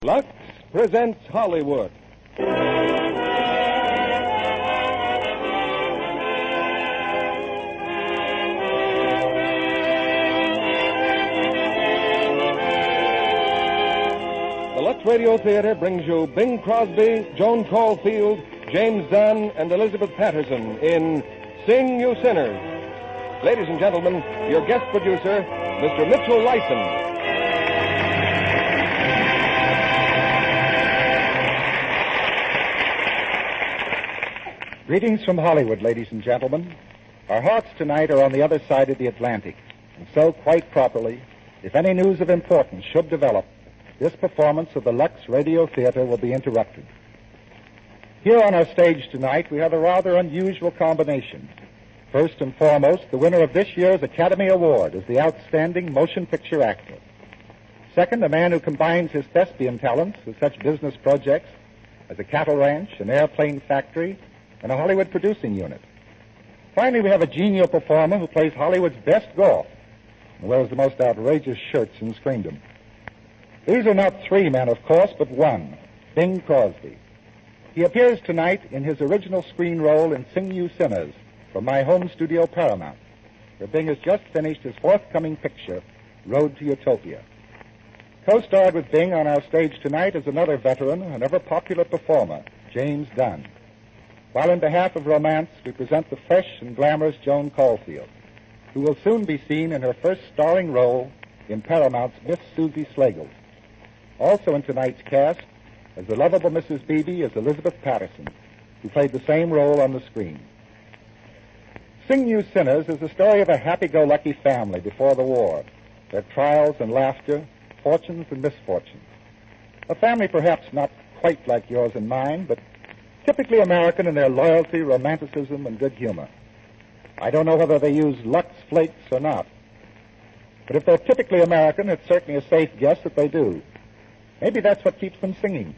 Lux presents Hollywood. The Lux Radio Theater brings you Bing Crosby, Joan Caulfield, James Dunn, and Elizabeth Patterson in Sing You Sinners. Ladies and gentlemen, your guest producer, Mr. Mitchell Lyson. Greetings from Hollywood, ladies and gentlemen. Our hearts tonight are on the other side of the Atlantic, and so, quite properly, if any news of importance should develop, this performance of the Lux Radio Theater will be interrupted. Here on our stage tonight, we have a rather unusual combination. First and foremost, the winner of this year's Academy Award is the outstanding motion picture actor. Second, a man who combines his thespian talents with such business projects as a cattle ranch, an airplane factory, and a Hollywood producing unit. Finally, we have a genial performer who plays Hollywood's best golf and wears the most outrageous shirts in screendom. These are not three men, of course, but one, Bing Crosby. He appears tonight in his original screen role in Sing You Sinners from my home studio, Paramount, where Bing has just finished his forthcoming picture, Road to Utopia. Co-starred with Bing on our stage tonight is another veteran and ever-popular performer, James Dunn. While in behalf of romance, we present the fresh and glamorous Joan Caulfield, who will soon be seen in her first starring role in Paramount's Miss Susie Slagle. Also in tonight's cast, as the lovable Mrs. Beebe, is Elizabeth Patterson, who played the same role on the screen. Sing You Sinners is the story of a happy-go-lucky family before the war, their trials and laughter, fortunes and misfortunes. A family perhaps not quite like yours and mine, but typically American in their loyalty, romanticism, and good humor. I don't know whether they use Lux Flakes or not. But if they're typically American, it's certainly a safe guess that they do. Maybe that's what keeps them singing.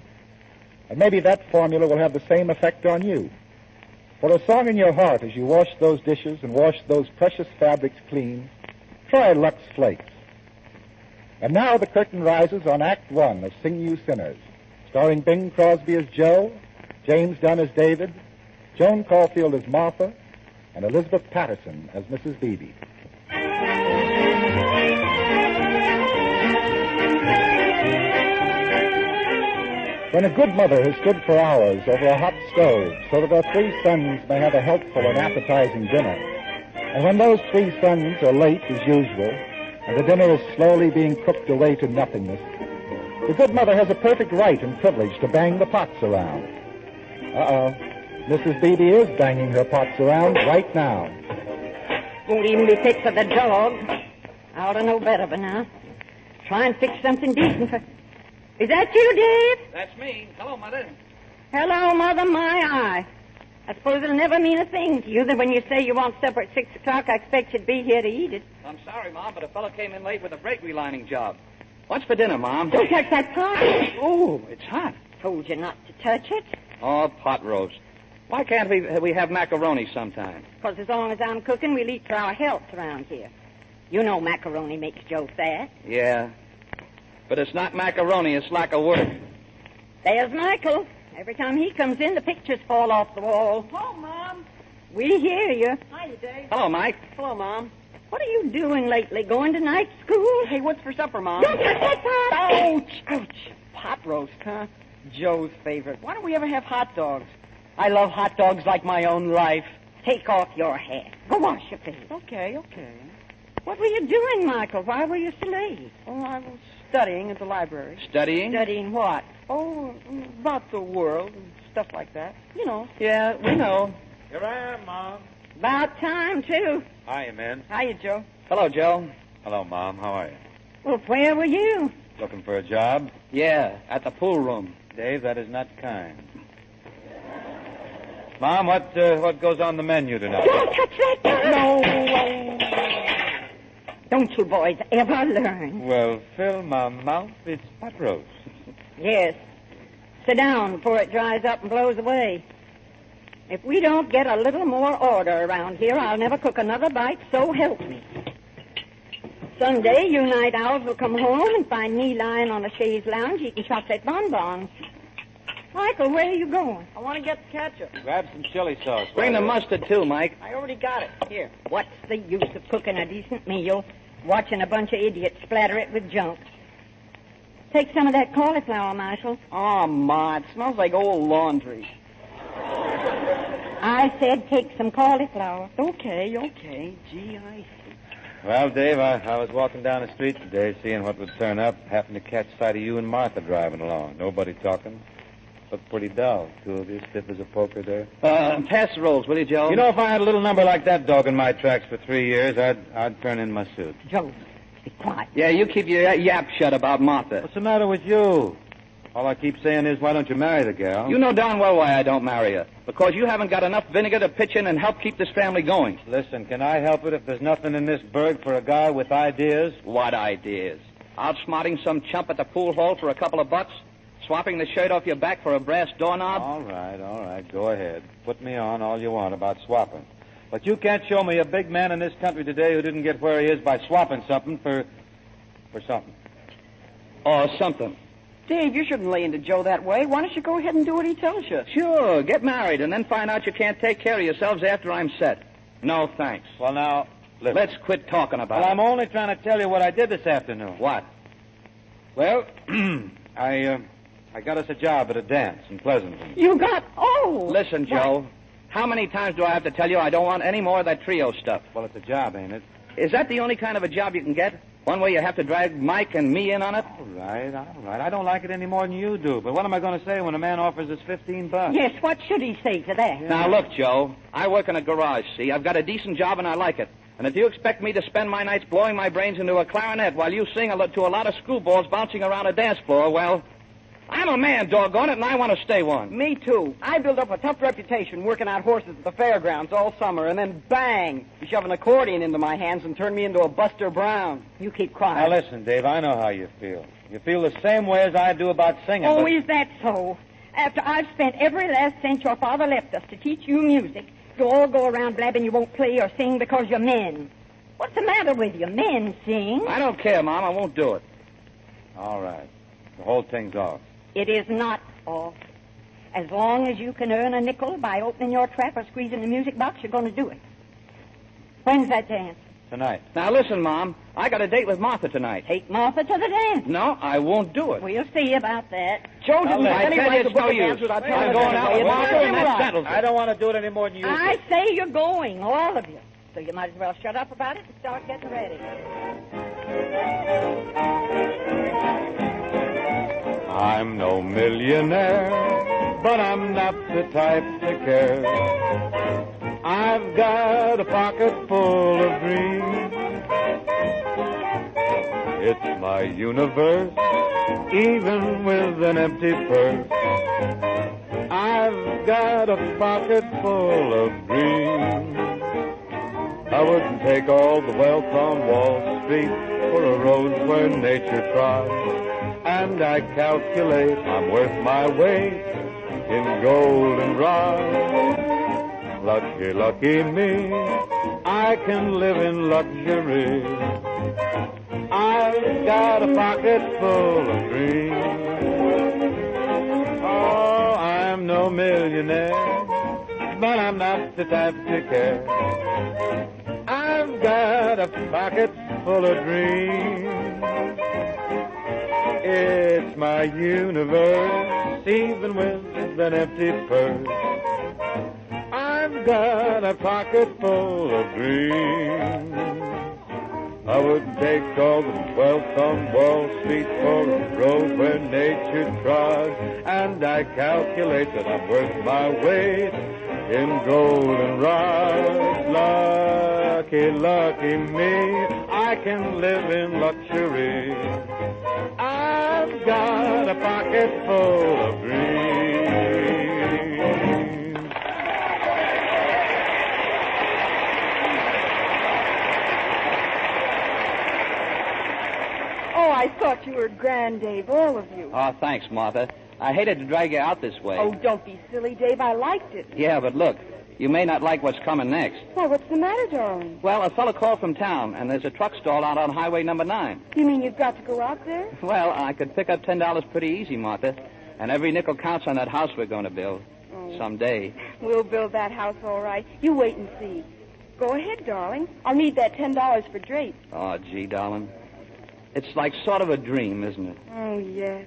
And maybe that formula will have the same effect on you. For a song in your heart as you wash those dishes and wash those precious fabrics clean, try Lux Flakes. And now the curtain rises on Act One of Sing You Sinners, starring Bing Crosby as Joe, James Dunn as David, Joan Caulfield as Martha, and Elizabeth Patterson as Mrs. Beebe. When a good mother has stood for hours over a hot stove so that her three sons may have a healthful and appetizing dinner, and when those three sons are late as usual, and the dinner is slowly being cooked away to nothingness, the good mother has a perfect right and privilege to bang the pots around. Uh-oh. Mrs. Beebe is banging her pots around right now. Won't even be fit for the dog. I ought to know better by now. Try and fix something decent for... Is that you, Dave? That's me. Hello, Mother. Hello, Mother, my eye. I suppose it'll never mean a thing to you that when you say you want supper at 6 o'clock, I expect you'd be here to eat it. I'm sorry, Mom, but a fellow came in late with a brake relining job. What's for dinner, Mom? Don't touch that pot. Oh, it's hot. Told you not to touch it. Oh, pot roast. Why can't we have macaroni sometime? Because as long as I'm cooking, we'll eat for our health around here. You know macaroni makes Joe fat. Yeah. But it's not macaroni, it's lack of work. There's Michael. Every time he comes in, the pictures fall off the wall. Oh, Mom. We hear you. Hiya, Dave. Hello, Mike. Hello, Mom. What are you doing lately? Going to night school? Hey, what's for supper, Mom? Don't touch that pot! Ouch! Ouch! Pot roast, huh? Joe's favorite. Why don't we ever have hot dogs? I love hot dogs like my own life. Take off your hat. Go wash your face. Okay. What were you doing, Michael? Why were you so late? Oh, I was studying at the library. Studying? Studying what? Oh, about the world and stuff like that. You know. Yeah, we know. Here I am, Mom. About time, too. Hiya, men. Hiya, Joe. Hello, Joe. Hello, Mom. How are you? Well, where were you? Looking for a job? Yeah, at the pool room. Dave, that is not kind. Mom, what goes on the menu tonight? Don't touch that pot! No. Don't you boys ever learn? Well, fill my mouth. It's pot roast. Yes. Sit down before it dries up and blows away. If we don't get a little more order around here, I'll never cook another bite, so help me. Someday, you night owls will come home and find me lying on a chaise lounge eating chocolate bonbons. Michael, where are you going? I want to get the ketchup. Grab some chili sauce. Bring the mustard, too, Mike. I already got it. Here. What's the use of cooking a decent meal, watching a bunch of idiots splatter it with junk? Take some of that cauliflower, Marshal. Oh, Ma, it smells like old laundry. I said take some cauliflower. Okay. Gee, I see. Well, Dave, I was walking down the street today, seeing what would turn up. Happened to catch sight of you and Martha driving along. Nobody talking. Looked pretty dull. Two of you stiff as a poker there. Pass the rolls, will you, Joe? You know, if I had a little number like that dog in my tracks for 3 years, I'd turn in my suit. Joe, be quiet. Yeah, you keep your yap shut about Martha. What's the matter with you? All I keep saying is, why don't you marry the gal? You know darn well why I don't marry her. Because you haven't got enough vinegar to pitch in and help keep this family going. Listen, can I help it if there's nothing in this burg for a guy with ideas? What ideas? Outsmarting some chump at the pool hall for a couple of bucks? Swapping the shirt off your back for a brass doorknob? All right. Go ahead. Put me on all you want about swapping. But you can't show me a big man in this country today who didn't get where he is by swapping something for something. Or something. Dave, you shouldn't lay into Joe that way. Why don't you go ahead and do what he tells you? Sure, get married and then find out you can't take care of yourselves after I'm set. No, thanks. Well, now, listen. Let's quit talking about Well, it. I'm only trying to tell you what I did this afternoon. What? Well, I got us a job at a dance in Pleasanton. You got... Oh! Listen, Joe. How many times do I have to tell you I don't want any more of that trio stuff? Well, it's a job, ain't it? Is that the only kind of a job you can get? One where you have to drag Mike and me in on it? All right. I don't like it any more than you do. But what am I going to say when a man offers us $15? Yes, what should he say to that? Now, look, Joe. I work in a garage, see? I've got a decent job and I like it. And if you expect me to spend my nights blowing my brains into a clarinet while you sing to a lot of screwballs bouncing around a dance floor, well, I'm a man, doggone it, and I want to stay one. Me too. I built up a tough reputation working out horses at the fairgrounds all summer, and then bang, you shove an accordion into my hands and turn me into a Buster Brown. You keep quiet. Now, listen, Dave, I know how you feel. You feel the same way as I do about singing. Oh, but... is that so? After I've spent every last cent your father left us to teach you music, you all go around blabbing you won't play or sing because you're men. What's the matter with you? Men sing. I don't care, Mom. I won't do it. All right. The whole thing's off. It is not off. As long as you can earn a nickel by opening your trap or squeezing the music box, you're going to do it. When's that dance? Tonight. Now, listen, Mom. I got a date with Martha tonight. Take Martha to the dance. No, I won't do it. We'll see about that. Joe didn't I have any tell you right to it's book no a dance use. without I'm telling going us out anyway. with Martha, and that Right. settles it. I don't want to do it any more than you I do. say you're going, all of you. So you might as well shut up about it and start getting ready. I'm no millionaire, but I'm not the type to care. I've got a pocket full of dreams. It's my universe, even with an empty purse. I've got a pocket full of dreams. I wouldn't take all the wealth on Wall Street for a road where nature tries. And I calculate I'm worth my weight in gold and rod. Lucky, lucky me, I can live in luxury. I've got a pocket full of dreams. Oh, I'm no millionaire, but I'm not the type to care. I've got a pocket full of dreams. It's my universe, even with an empty purse. I've got a pocket full of dreams. I wouldn't take all the wealth on Wall Street for a road where nature trod. And I calculate that I'm worth my weight in gold and rod. Lucky, lucky me, I can live in luxury. I've got a pocket full of dreams. Oh, I thought you were grand, Dave, all of you. Oh, thanks, Martha. I hated to drag you out this way. Oh, don't be silly, Dave. I liked it. Yeah, but look, You may not like what's coming next. Why, what's the matter, darling? Well, a fellow called from town, and there's a truck stalled out on Highway number 9. You mean you've got to go out there? Well, I could pick up $10 pretty easy, Martha. And every nickel counts on that house we're going to build. Someday. We'll build that house all right. You wait and see. Go ahead, darling. I'll need that $10 for drape. Oh, gee, darling. It's like sort of a dream, isn't it? Oh, yes.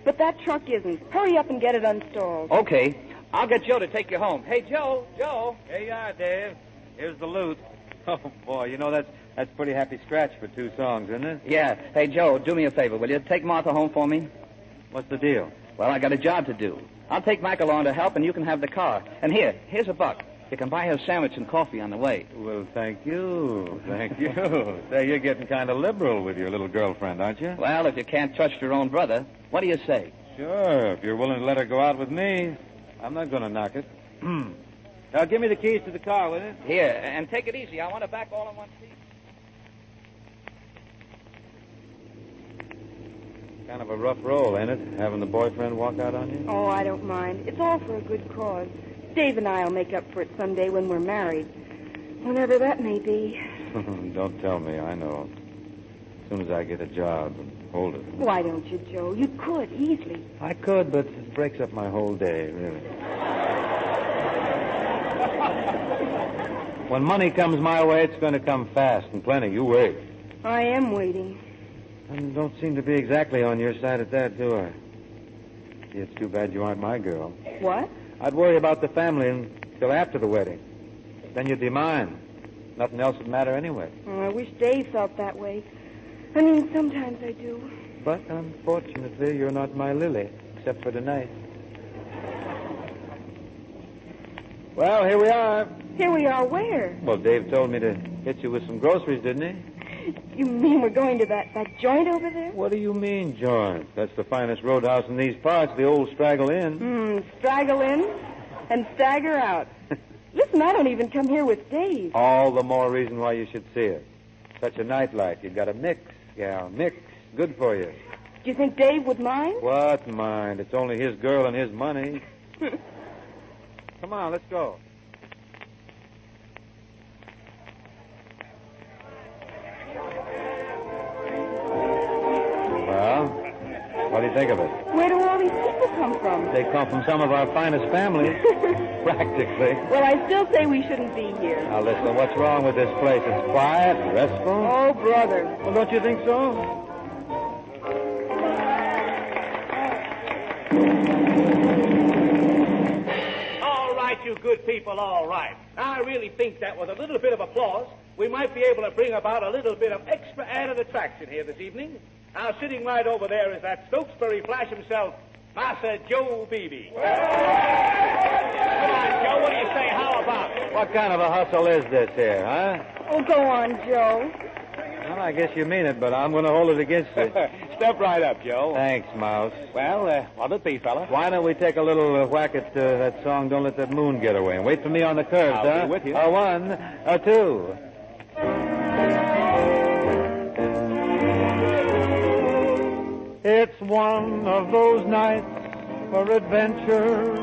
But that truck isn't. Hurry up and get it installed. Okay. I'll get Joe to take you home. Hey, Joe. Here you are, Dave. Here's the loot. Oh, boy, you know, that's pretty happy scratch for 2 songs, isn't it? Yeah. Hey, Joe, do me a favor. Will you take Martha home for me? What's the deal? Well, I got a job to do. I'll take Mac along to help, and you can have the car. And here's $1. You can buy her a sandwich and coffee on the way. Well, thank you. Thank you. Say, you're getting kind of liberal with your little girlfriend, aren't you? Well, if you can't trust your own brother, what do you say? Sure. If you're willing to let her go out with me, I'm not going to knock it. Now, give me the keys to the car, will you? Here, and take it easy. I want it back all in one piece. Kind of a rough roll, ain't it? Having the boyfriend walk out on you? Oh, I don't mind. It's all for a good cause. Dave and I will make up for it someday when we're married. Whenever that may be. Don't tell me. I know. As soon as I get a job and hold it. Why don't you, Joe? You could, easily. I could, but it breaks up my whole day, really. When money comes my way, it's going to come fast and plenty. You wait. I am waiting. And don't seem to be exactly on your side at that, do I? Gee, it's too bad you aren't my girl. What? I'd worry about the family until after the wedding. Then you'd be mine. Nothing else would matter anyway. Oh, I wish Dave felt that way. I mean, sometimes I do. But unfortunately, you're not my Lily, except for tonight. Well, here we are. Here we are where? Well, Dave told me to hit you with some groceries, didn't he? You mean we're going to that joint over there? What do you mean, joint? That's the finest roadhouse in these parts, the old Straggle Inn. Straggle in and stagger out. Listen, I don't even come here with Dave. All the more reason why you should see it. Such a night like. You've got a mix, gal. Mix. Good for you. Do you think Dave would mind? What mind? It's only his girl and his money. Come on, let's go. Well, what do you think of it? Where do all these people come from? They come from some of our finest families. Practically. Well, I still say we shouldn't be here. Now, listen, what's wrong with this place? It's quiet and restful. Oh, brother. Well, don't you think so? All right, you good people, all right. I really think that with a little bit of applause, we might be able to bring about a little bit of extra added attraction here this evening. Now, sitting right over there is that Stokesbury Flash himself, Master Joe Beebe. Come on, Joe, what do you say? How about it? What kind of a hustle is this here, huh? Oh, go on, Joe. Well, I guess you mean it, but I'm going to hold it against you. Step right up, Joe. Thanks, Mouse. Well, what'll it be, fella? Why don't we take a little whack at that song, Don't Let That Moon Get Away, and wait for me on the curves, I'll be with you. A 1, a 2. It's one of those nights for adventure.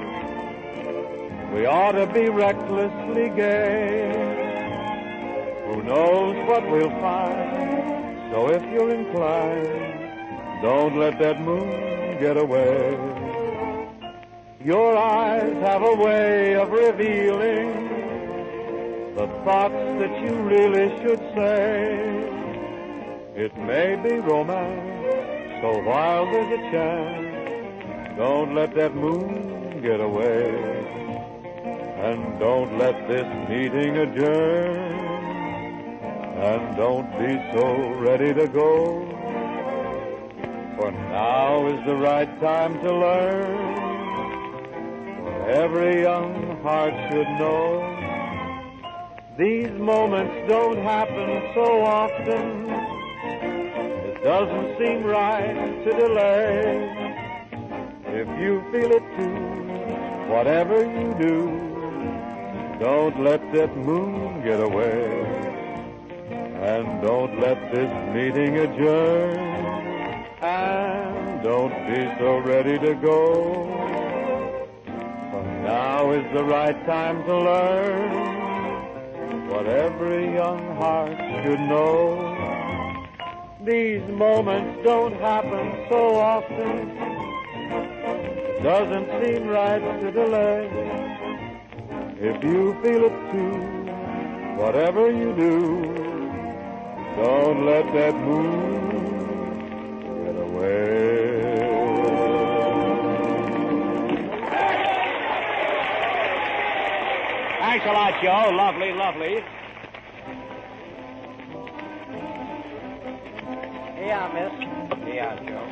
We ought to be recklessly gay. Who knows what we'll find? So if you're inclined, don't let that moon get away. Your eyes have a way of revealing the thoughts that you really should say. It may be romance. So while there's a chance, don't let that moon get away. And don't let this meeting adjourn. And don't be so ready to go. For now is the right time to learn. For every young heart should know. These moments don't happen so often. Doesn't seem right to delay. If you feel it too, whatever you do, don't let that moon get away. And don't let this meeting adjourn. And don't be so ready to go. For Now is the right time to learn what every young heart should know. These moments don't happen so often. It doesn't seem right to delay. If you feel it too, whatever you do, don't let that mood get away. Thanks a lot, Joe. Lovely, lovely. Yeah, miss. Yeah, Joe.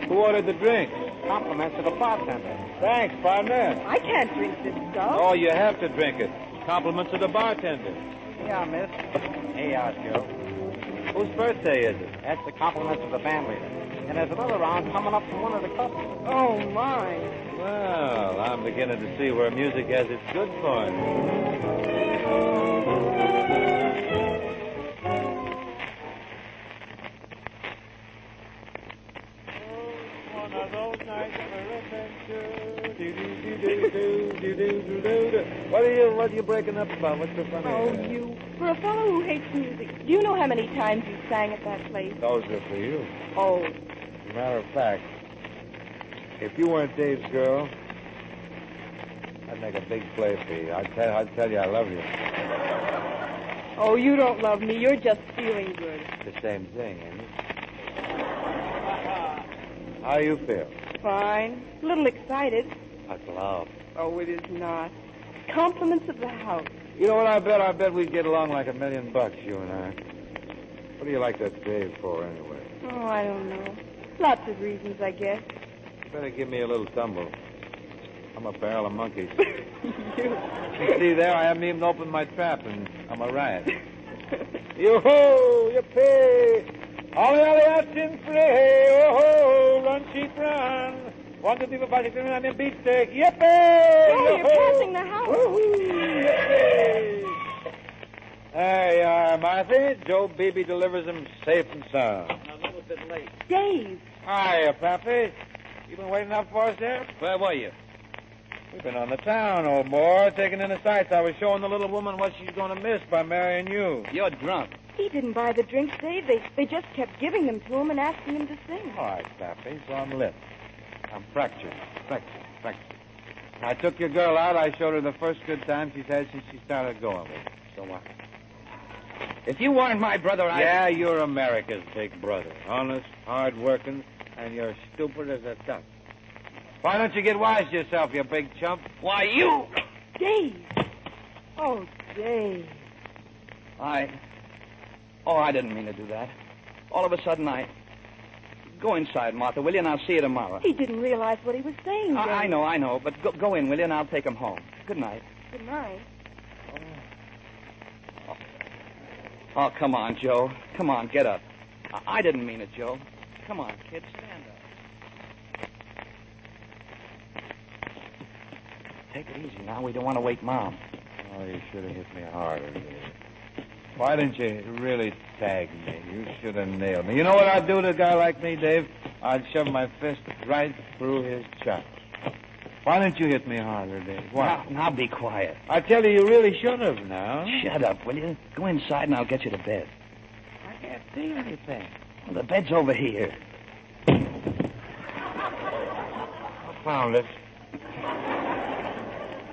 Who ordered the drinks? Compliments to the bartender. Thanks, partner. I can't drink this stuff. Oh, you have to drink it. Compliments to the bartender. Yeah, miss. Yeah, Joe. Whose birthday is it? That's the compliments of the band leader. And there's another round coming up from one of the couples. Oh, my. Well, I'm beginning to see where music has its good points. One of those nights for adventure. What are you breaking up about? What's so funny? Oh, you. For a fellow who hates music, do you know how many times you sang at that place? Those are for you. Oh. As a matter of fact, if you weren't Dave's girl, I'd make a big play for you. I'd tell you I love you. Oh, you don't love me. You're just feeling good. The same thing, ain't it? How you feel? Fine. A little excited. That's love. Oh, it is not. Compliments of the house. You know what I bet? I bet we'd get along like $1 million, you and I. What do you like that Dave for, anyway? Oh, I don't know. Lots of reasons, I guess. You better give me a little tumble. I'm a barrel of monkeys. You. You see there, I haven't even opened my trap, and I'm a riot. Yo-ho! Yippee! All the action free! Oh-ho! Run, sheep, run! 1, 2, 3, 4, 5, 6, 7, 8, 9, beefsteak! Yippee! Oh, you're passing the house. Woo-hoo! Yippee! There you are, Martha. Joe Beebe delivers them safe and sound. A little bit late. Dave. Hiya, Pappy. You been waiting up for us there? Where were you? We've been on the town, old boy, taking in the sights. I was showing the little woman what she's going to miss by marrying you. You're drunk. He didn't buy the drinks, Dave. They just kept giving them to him and asking him to sing. All right, Pappy, so I'm lit. I'm fractured. I took your girl out. I showed her the first good time she's had since she started going with me. So what? If you weren't my brother, Yeah, you're America's big brother. Honest, hard-working, and you're stupid as a duck. Why don't you get wise to yourself, you big chump? Why, you... Dave. Oh, Dave. I didn't mean to do that. All of a sudden, Go inside, Martha, will you, and I'll see you tomorrow. He didn't realize what he was saying, Dave. I know, but go in, will you, and I'll take him home. Good night. Good night. Oh, come on, Joe. Come on, get up. I didn't mean it, Joe. Come on, kid, stand up. Take it easy now. We don't want to wake Mom. Oh, you should have hit me harder, Dave. Why didn't you really tag me? You should have nailed me. You know what I'd do to a guy like me, Dave? I'd shove my fist right through his chops. Why didn't you hit me harder, Dave? Why? Now be quiet. I tell you really should have now. Shut up, will you? Go inside and I'll get you to bed. I can't see anything. Well, the bed's over here. I found it.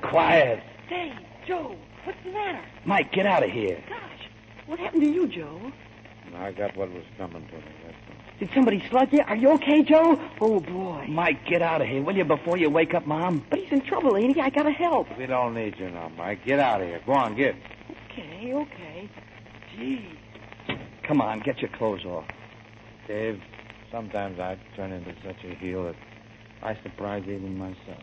Quiet. Dave, Joe, what's the matter? Mike, get out of here. Gosh, what happened to you, Joe? I got what was coming to me, that's all. Did somebody slug you? Are you okay, Joe? Oh, boy. Mike, get out of here, will you, before you wake up Mom? But he's in trouble, ain't he? I gotta help. We don't need you now, Mike. Get out of here. Go on, get. Okay. Gee. Come on, get your clothes off. Dave, sometimes I turn into such a heel that I surprise even myself.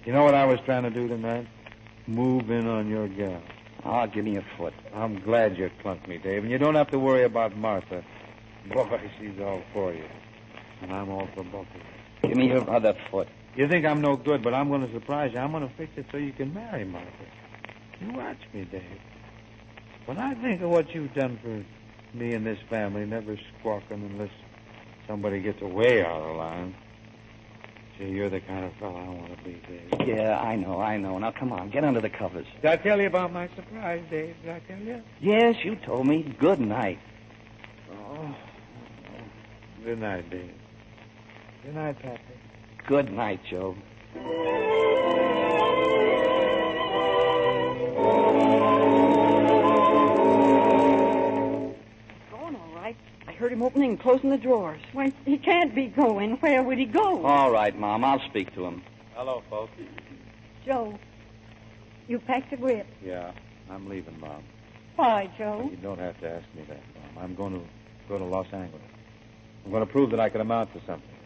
You know what I was trying to do tonight? Move in on your gal. Oh, give me a foot. I'm glad you clunked me, Dave, and you don't have to worry about Martha. Boy, she's all for you. And I'm all for both of you. Give me your other foot. You think I'm no good, but I'm going to surprise you. I'm going to fix it so you can marry Martha. You watch me, Dave. When I think of what you've done for me and this family, never squawking unless somebody gets way out of line. Gee, you're the kind of fellow I want to be, Dave. Yeah, I know. Now, come on, get under the covers. Did I tell you about my surprise, Dave? Did I tell you? Yes, you told me. Good night. Oh. Good night, Dave. Good night, Pappy. Good night, Joe. Going all right. I heard him opening and closing the drawers. Well, he can't be going. Where would he go? All right, Mom, I'll speak to him. Hello, folks. Joe, you packed the grip. Yeah, I'm leaving, Mom. Why, Joe? You don't have to ask me that, Mom. I'm going to go to Los Angeles. I'm going to prove that I can amount to something.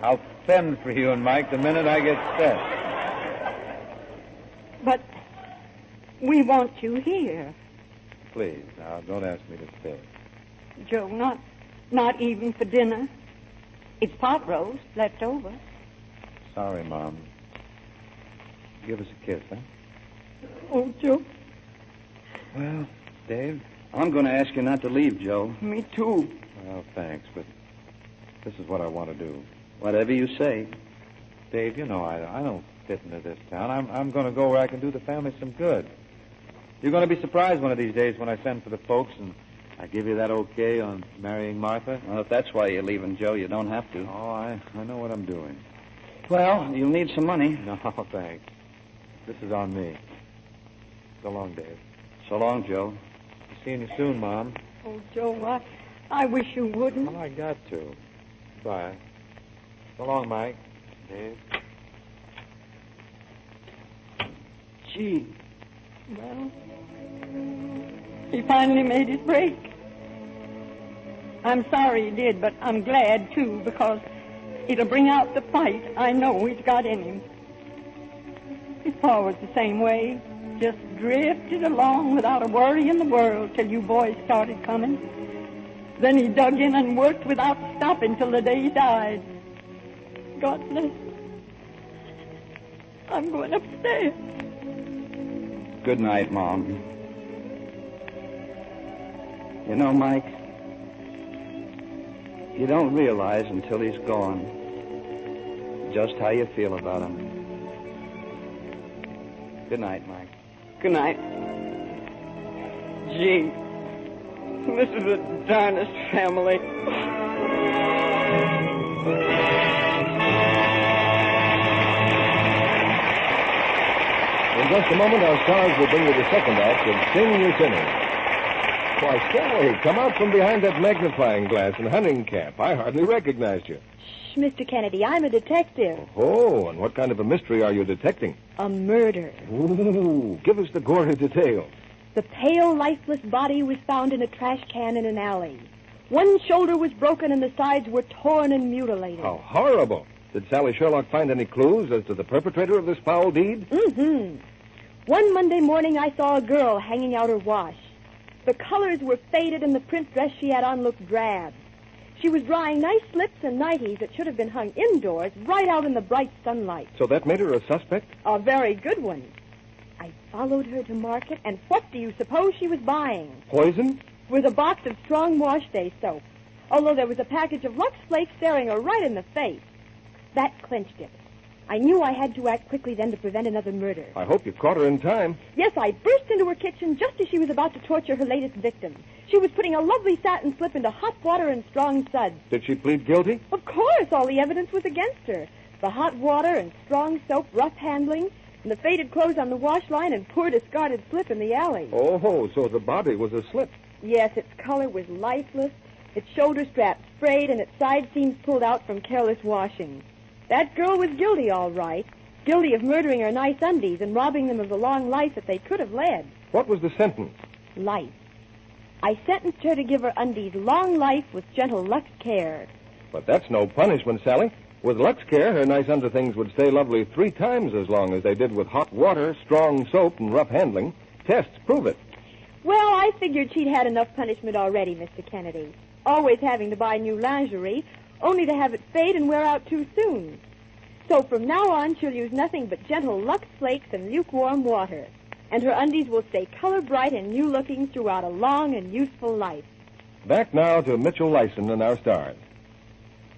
I'll send for you and Mike the minute I get set. But we want you here. Please, now, don't ask me to stay. Joe, not even for dinner. It's pot roast left over. Sorry, Mom. Give us a kiss, huh? Oh, Joe. Well, Dave? I'm going to ask you not to leave, Joe. Me too. Well, thanks, but this is what I want to do. Whatever you say. Dave, you know I don't fit into this town. I'm going to go where I can do the family some good. You're going to be surprised one of these days when I send for the folks and I give you that okay on marrying Martha. Well, if that's why you're leaving, Joe, you don't have to. Oh, I know what I'm doing. Well, you'll need some money. No, thanks. This is on me. So long, Dave. So long, Joe. Be seeing you soon, Mom. Oh, Joe, I wish you wouldn't. Well, I got to. Bye. So long, Mike. Dave. Gee. Well, he finally made his break. I'm sorry he did, but I'm glad, too, because it'll bring out the fight I know he's got in him. His pa was the same way. Just drifted along without a worry in the world till you boys started coming. Then he dug in and worked without stopping till the day he died. God bless. I'm going upstairs. Good night, Mom. You know, Mike, you don't realize until he's gone just how you feel about him. Good night, Mike. Good night. Gee, this is the darndest family. In just a moment, our stars will bring you the second act of Sing You Sinners. Why, Sally, come out from behind that magnifying glass and hunting cap. I hardly recognized you. Shh, Mr. Kennedy, I'm a detective. Oh, and what kind of a mystery are you detecting? A murder. Ooh, give us the gory details. The pale, lifeless body was found in a trash can in an alley. One shoulder was broken and the sides were torn and mutilated. How horrible. Did Sally Sherlock find any clues as to the perpetrator of this foul deed? Mm-hmm. One Monday morning, I saw a girl hanging out her wash. The colors were faded and the print dress she had on looked drab. She was drying nice slips and nighties that should have been hung indoors, right out in the bright sunlight. So that made her a suspect? A very good one. I followed her to market, and what do you suppose she was buying? Poison? With a box of strong wash day soap, although there was a package of Lux Flakes staring her right in the face. That clinched it. I knew I had to act quickly then to prevent another murder. I hope you caught her in time. Yes, I burst into her kitchen just as she was about to torture her latest victim. She was putting a lovely satin slip into hot water and strong suds. Did she plead guilty? Of course, all the evidence was against her. The hot water and strong soap, rough handling, and the faded clothes on the wash line and poor discarded slip in the alley. Oh, so the body was a slip. Yes, its color was lifeless, its shoulder straps frayed, and its side seams pulled out from careless washing. That girl was guilty, all right. Guilty of murdering her nice undies and robbing them of the long life that they could have led. What was the sentence? Life. I sentenced her to give her undies long life with gentle Lux care. But that's no punishment, Sally. With Lux Care, her nice underthings would stay lovely 3 times as long as they did with hot water, strong soap, and rough handling. Tests prove it. Well, I figured she'd had enough punishment already, Mr. Kennedy. Always having to buy new lingerie, only to have it fade and wear out too soon. So from now on, she'll use nothing but gentle Lux Flakes and lukewarm water. And her undies will stay color bright and new-looking throughout a long and useful life. Back now to Mitchell Lyson and our stars.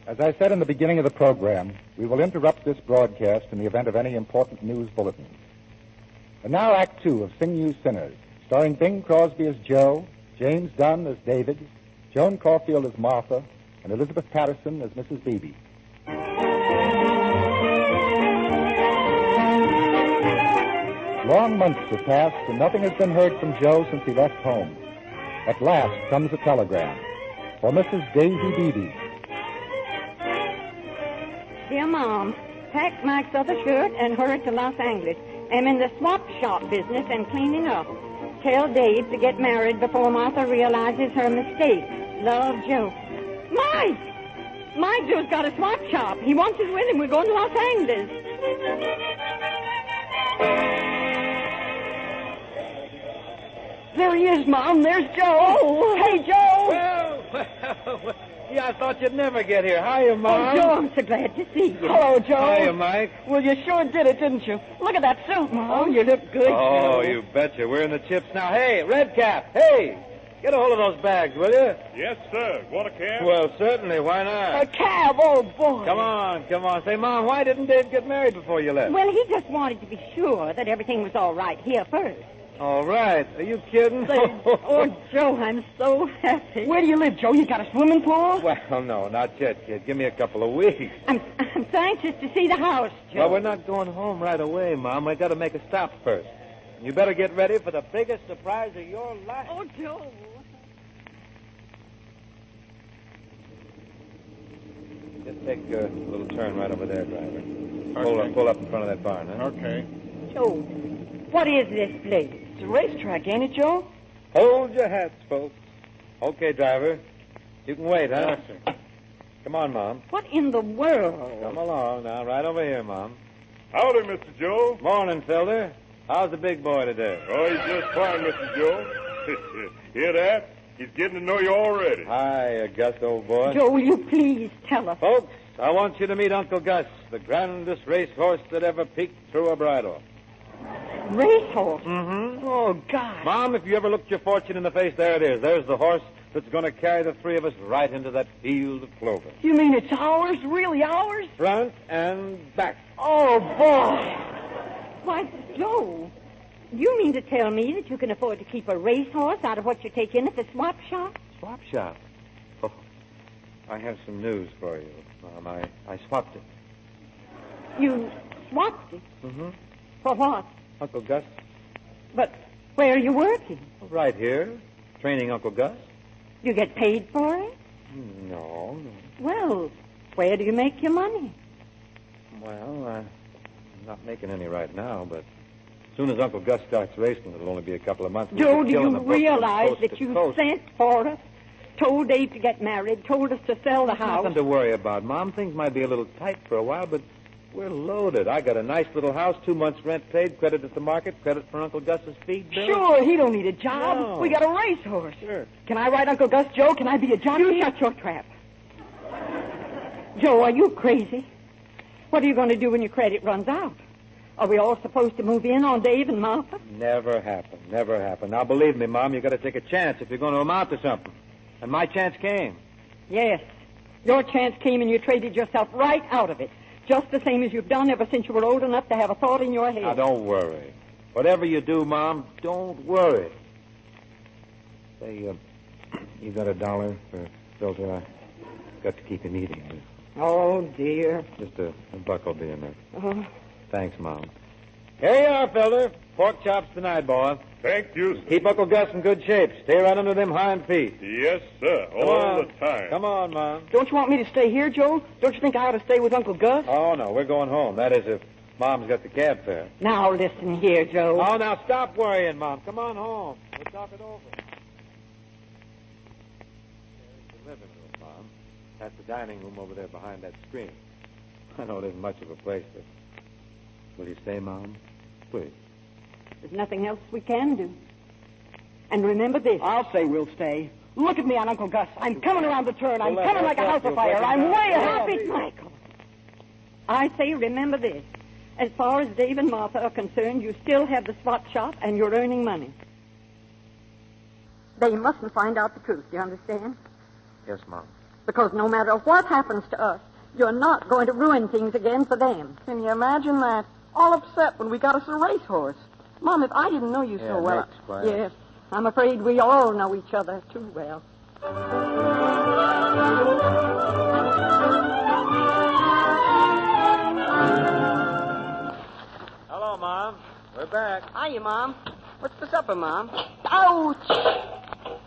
As I said in the beginning of the program, we will interrupt this broadcast in the event of any important news bulletins. And now Act Two of Sing You Sinners, starring Bing Crosby as Joe, James Dunn as David, Joan Caulfield as Martha, and Elizabeth Patterson as Mrs. Beebe. Long months have passed, and nothing has been heard from Joe since he left home. At last comes a telegram for Mrs. Daisy Beebe. Dear Mom, pack Mike's other shirt and hurry to Los Angeles. I'm in the swap shop business and cleaning up. Tell Dave to get married before Martha realizes her mistake. Love, Joe. Mike! Mike Joe's got a swap shop. He wants us with him. We're going to Los Angeles. There he is, Mom. There's Joe. Oh, hey, Joe. Well, yeah, I thought you'd never get here. Hiya, Mom. Oh, Joe, I'm so glad to see you. Hello, Joe. Hiya, Mike. Well, you sure did it, didn't you? Look at that suit, Mom. Oh, you look good, Oh, Joe. you betcha. We're in the chips now. Hey, Redcap. Hey, get a hold of those bags, will you? Yes, sir. Want a cab? Well, certainly. Why not? A cab. Oh, boy. Come on. Say, Mom, why didn't Dave get married before you left? Well, he just wanted to be sure that everything was all right here first. All right. Are you kidding? Oh, Joe, I'm so happy. Where do you live, Joe? You got a swimming pool? Well, no, not yet, kid. Give me a couple of weeks. I'm so anxious to see the house, Joe. Well, we're not going home right away, Mom. We got to make a stop first. You better get ready for the biggest surprise of your life. Oh, Joe. Just take a little turn right over there, driver. Okay. Pull up in front of that barn, huh? Okay. Joe, what is this place? It's a racetrack, ain't it, Joe? Hold your hats, folks. Okay, driver. You can wait, huh? Yes, sir. Come on, Mom. What in the world? Come along now. Right over here, Mom. Howdy, Mr. Joe. Morning, Felder. How's the big boy today? Oh, he's just fine, Mr. Joe. Hear that? He's getting to know you already. Hi, Gus, old boy. Joe, will you please tell us? Folks, I want you to meet Uncle Gus, the grandest racehorse that ever peeked through a bridle. Racehorse? Mm-hmm. Oh, God. Mom, if you ever looked your fortune in the face, there it is. There's the horse that's going to carry the three of us right into that field of clover. You mean it's ours? Really ours? Front and back. Oh, boy. Why, Joe, you mean to tell me that you can afford to keep a racehorse out of what you take in at the swap shop? Swap shop? Oh, I have some news for you, Mom. I swapped it. You swapped it? Mm-hmm. For what? Uncle Gus? But where are you working? Right here. Training Uncle Gus. You get paid for it? No. Well, where do you make your money? Well, I'm not making any right now, but as soon as Uncle Gus starts racing, it'll only be a couple of months. Joe, We'll be do killing you the book from realize coast that to you coast. sent for us, told Dave to get married, told us to sell the house? Nothing to worry about, Mom. Things might be a little tight for a while, but we're loaded. I got a nice little house, 2 months rent paid, credit at the market, credit for Uncle Gus's feed bill. Sure, he don't need a job. No. We got a racehorse. Sure. Can I ride Uncle Gus, Joe? Can I be a jockey? You shut your trap. Joe, are you crazy? What are you going to do when your credit runs out? Are we all supposed to move in on Dave and Martha? Never happened. Never happened. Now, believe me, Mom, you got to take a chance if you're going to amount to something. And my chance came. Yes. Your chance came and you traded yourself right out of it. Just the same as you've done ever since you were old enough to have a thought in your head. Now, don't worry. Whatever you do, Mom, don't worry. Say, you got $1 for Filter? I got to keep him eating. Oh, dear. Just a buck will be in there. Oh. Thanks, Mom. Here you are, Felder. Pork chops tonight, boy. Thank you, sir. Keep Uncle Gus in good shape. Stay right under them hind feet. Yes, sir. Come All on. the time. Come on, Mom. Don't you want me to stay here, Joe? Don't you think I ought to stay with Uncle Gus? Oh, no, we're going home. That is if Mom's got the cab fare. Now listen here, Joe. Oh, now stop worrying, Mom. Come on home. We'll talk it over. There's the living room, Mom. That's the dining room over there behind that screen. I know it isn't much of a place, but will you stay, Mom? Please. There's nothing else we can do. And remember this. I'll say we'll stay. Look at me on Uncle Gus. I'm coming around the turn. I'm Well, coming like a that's house right. of fire. You'll I'm break it way down. ahead. Stop it, Michael. I say remember this. As far as Dave and Martha are concerned, you still have the swap shop and you're earning money. They mustn't find out the truth, do you understand? Yes, Mom. Because no matter what happens to us, you're not going to ruin things again for them. Can you imagine that? All upset when we got us a racehorse. Mom, if I didn't know you so well. Yes, I'm afraid we all know each other too well. Hello, Mom. We're back. Hiya, Mom. What's for supper, Mom? Ouch!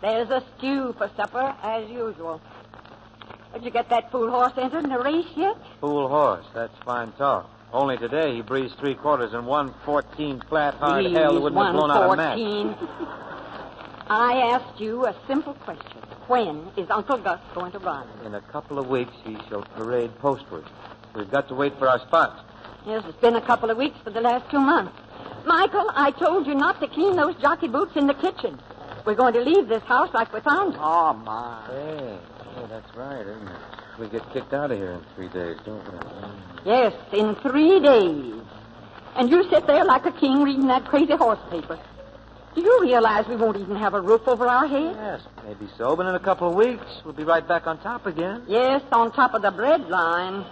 There's a stew for supper, as usual. Did you get that fool horse entered in the race yet? Fool horse. That's fine talk. Only today he breezed 3/4 and 1/14 flat hard hell that wouldn't have blown out a match. I asked you a simple question. When is Uncle Gus going to run? In a couple of weeks he shall parade postward. We've got to wait for our spots. Yes, it's been a couple of weeks for the last 2 months. Michael, I told you not to clean those jockey boots in the kitchen. We're going to leave this house like we found it. Oh, my. Hey, that's right, isn't it? We get kicked out of here in 3 days, don't we? Yes, in 3 days. And you sit there like a king reading that crazy horse paper. Do you realize we won't even have a roof over our heads? Yes, maybe so, but in a couple of weeks we'll be right back on top again. Yes, on top of the bread line.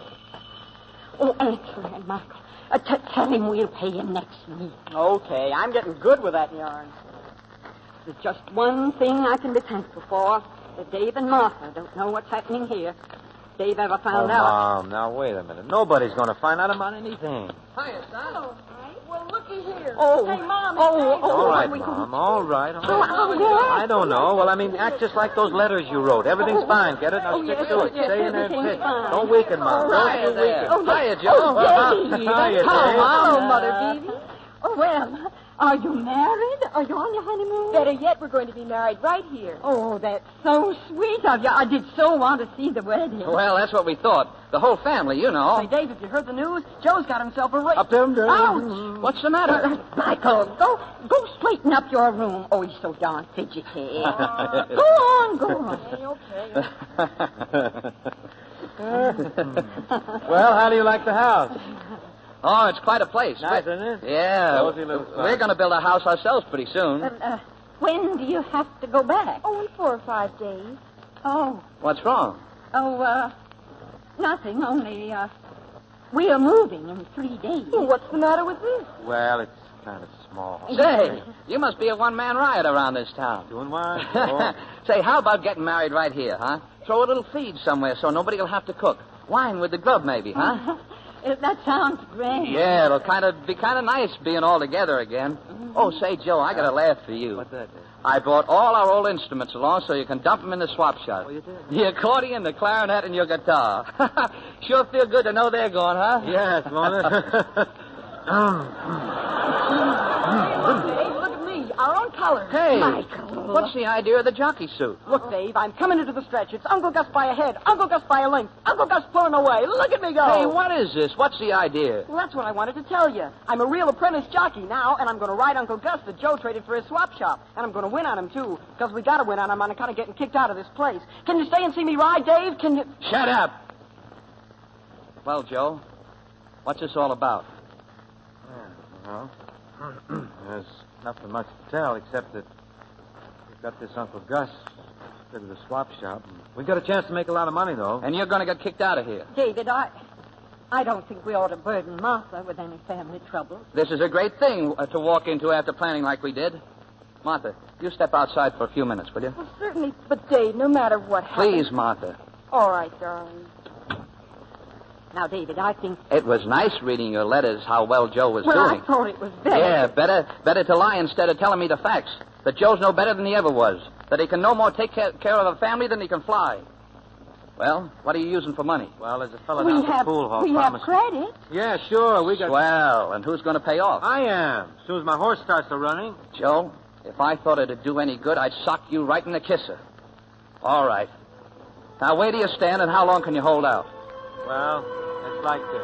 Oh, answer him, Michael. Tell him we'll pay him next week. Okay, I'm getting good with that yarn. There's just one thing I can be thankful for. That Dave and Martha don't know what's happening here. Dave ever found out. Mom, now wait a minute. Nobody's going to find out about anything. Hiya, son. Hello, Mike. Well, looky here. Oh. Hey, Mom. All right, Mom. All right. I don't know. Well, I mean, act just like those letters you wrote. Everything's fine. Get it? Now stick to it. Stay in there and pitch. Don't weaken, Mom. Don't you weaken. Hiya, Joe. Hiya, Dave. Hello, Mother Davy. Oh, well, are you married? Are you on your honeymoon? Better yet, we're going to be married right here. Oh, that's so sweet of you. I did so want to see the wedding. Well, that's what we thought. The whole family, you know. Say, Dave, have you heard the news? Joe's got himself a race. Up there, Ouch! What's the matter? Michael, go straighten up your room. Oh, he's so darn fidgety. Go on. Well, how do you like the house? Oh, it's quite a place. Nice, isn't it? Yeah. Cozy little spot. We're going to build a house ourselves pretty soon. When do you have to go back? Oh, in 4 or 5 days. Oh. What's wrong? Oh, nothing. Only, we are moving in 3 days. Well, what's the matter with this? Well, it's kind of small. Say, you must be a one-man riot around this town. Doing what? Oh. Say, how about getting married right here, huh? Throw a little feed somewhere so nobody will have to cook. Wine with the grub, maybe, huh? That sounds great. Yeah, it'll be kind of nice being all together again. Mm-hmm. Oh, say, Joe, I got a laugh for you. What's that? I brought all our old instruments along so you can dump them in the swap shop. Oh, you did? The accordion, the clarinet, and your guitar. Sure feel good to know they're gone, huh? Yes, won't it? Dave, look at me. Our own colors. Hey, Michael. what's the idea of the jockey suit? Look, Dave, I'm coming into the stretch. It's Uncle Gus by a head, Uncle Gus by a length, Uncle Gus pulling away. Look at me go. Hey, what is this? What's the idea? Well, that's what I wanted to tell you. I'm a real apprentice jockey now, and I'm going to ride Uncle Gus that Joe traded for his swap shop. And I'm going to win on him, too, because we got to win on him on account of getting kicked out of this place. Can you stay and see me ride, Dave? Can you... Shut up. Well, Joe, what's this all about? Well, there's nothing much to tell except that we've got this Uncle Gus to the swap shop. We got a chance to make a lot of money, though. And you're going to get kicked out of here. David, I don't think we ought to burden Martha with any family troubles. This is a great thing to walk into after planning like we did. Martha, you step outside for a few minutes, will you? Well, certainly. But, Dave, no matter what happens... Please, Martha. All right, darling. Now, David, I think... It was nice reading your letters how well Joe was Well, doing. I thought it was better. Yeah, better to lie instead of telling me the facts. That Joe's no better than he ever was. That he can no more take care of a family than he can fly. Well, what are you using for money? Well, there's a fellow down at the pool hall We have promised... credit. Yeah, sure, we got... Well, and who's going to pay off? I am. As soon as my horse starts to running. Joe, if I thought it'd do any good, I'd sock you right in the kisser. All right. Now, where do you stand, and how long can you hold out? Well, it's like this.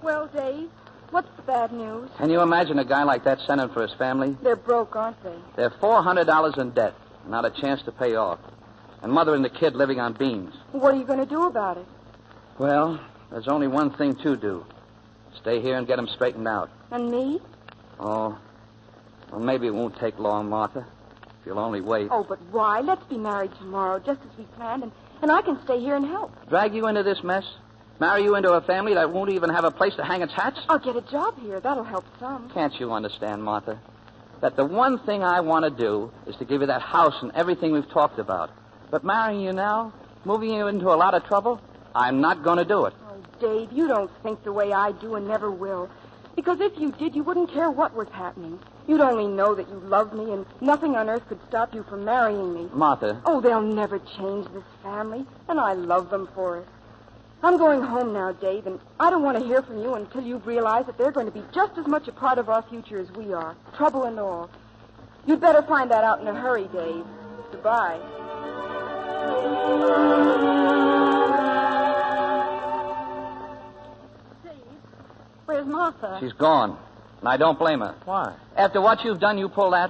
Well, Dave, what's the bad news? Can you imagine a guy like that sending for his family? They're broke, aren't they? They're $400 in debt, not a chance to pay off. And mother and the kid living on beans. What are you going to do about it? Well, there's only one thing to do. Stay here and get them straightened out. And me? Oh. Well, maybe it won't take long, Martha. If you'll only wait. Oh, but why? Let's be married tomorrow, just as we planned, and I can stay here and help. Drag you into this mess? Marry you into a family that won't even have a place to hang its hats? I'll get a job here. That'll help some. Can't you understand, Martha? That the one thing I want to do is to give you that house and everything we've talked about. But marrying you now, moving you into a lot of trouble, I'm not going to do it. Oh, Dave, you don't think the way I do and never will. Because if you did, you wouldn't care what was happening. You'd only know that you love me, and nothing on earth could stop you from marrying me. Martha. Oh, they'll never change this family, and I love them for it. I'm going home now, Dave, and I don't want to hear from you until you've realized that they're going to be just as much a part of our future as we are, trouble and all. You'd better find that out in a hurry, Dave. Goodbye. Where's Martha? She's gone, and I don't blame her. Why? After what you've done, you pull that?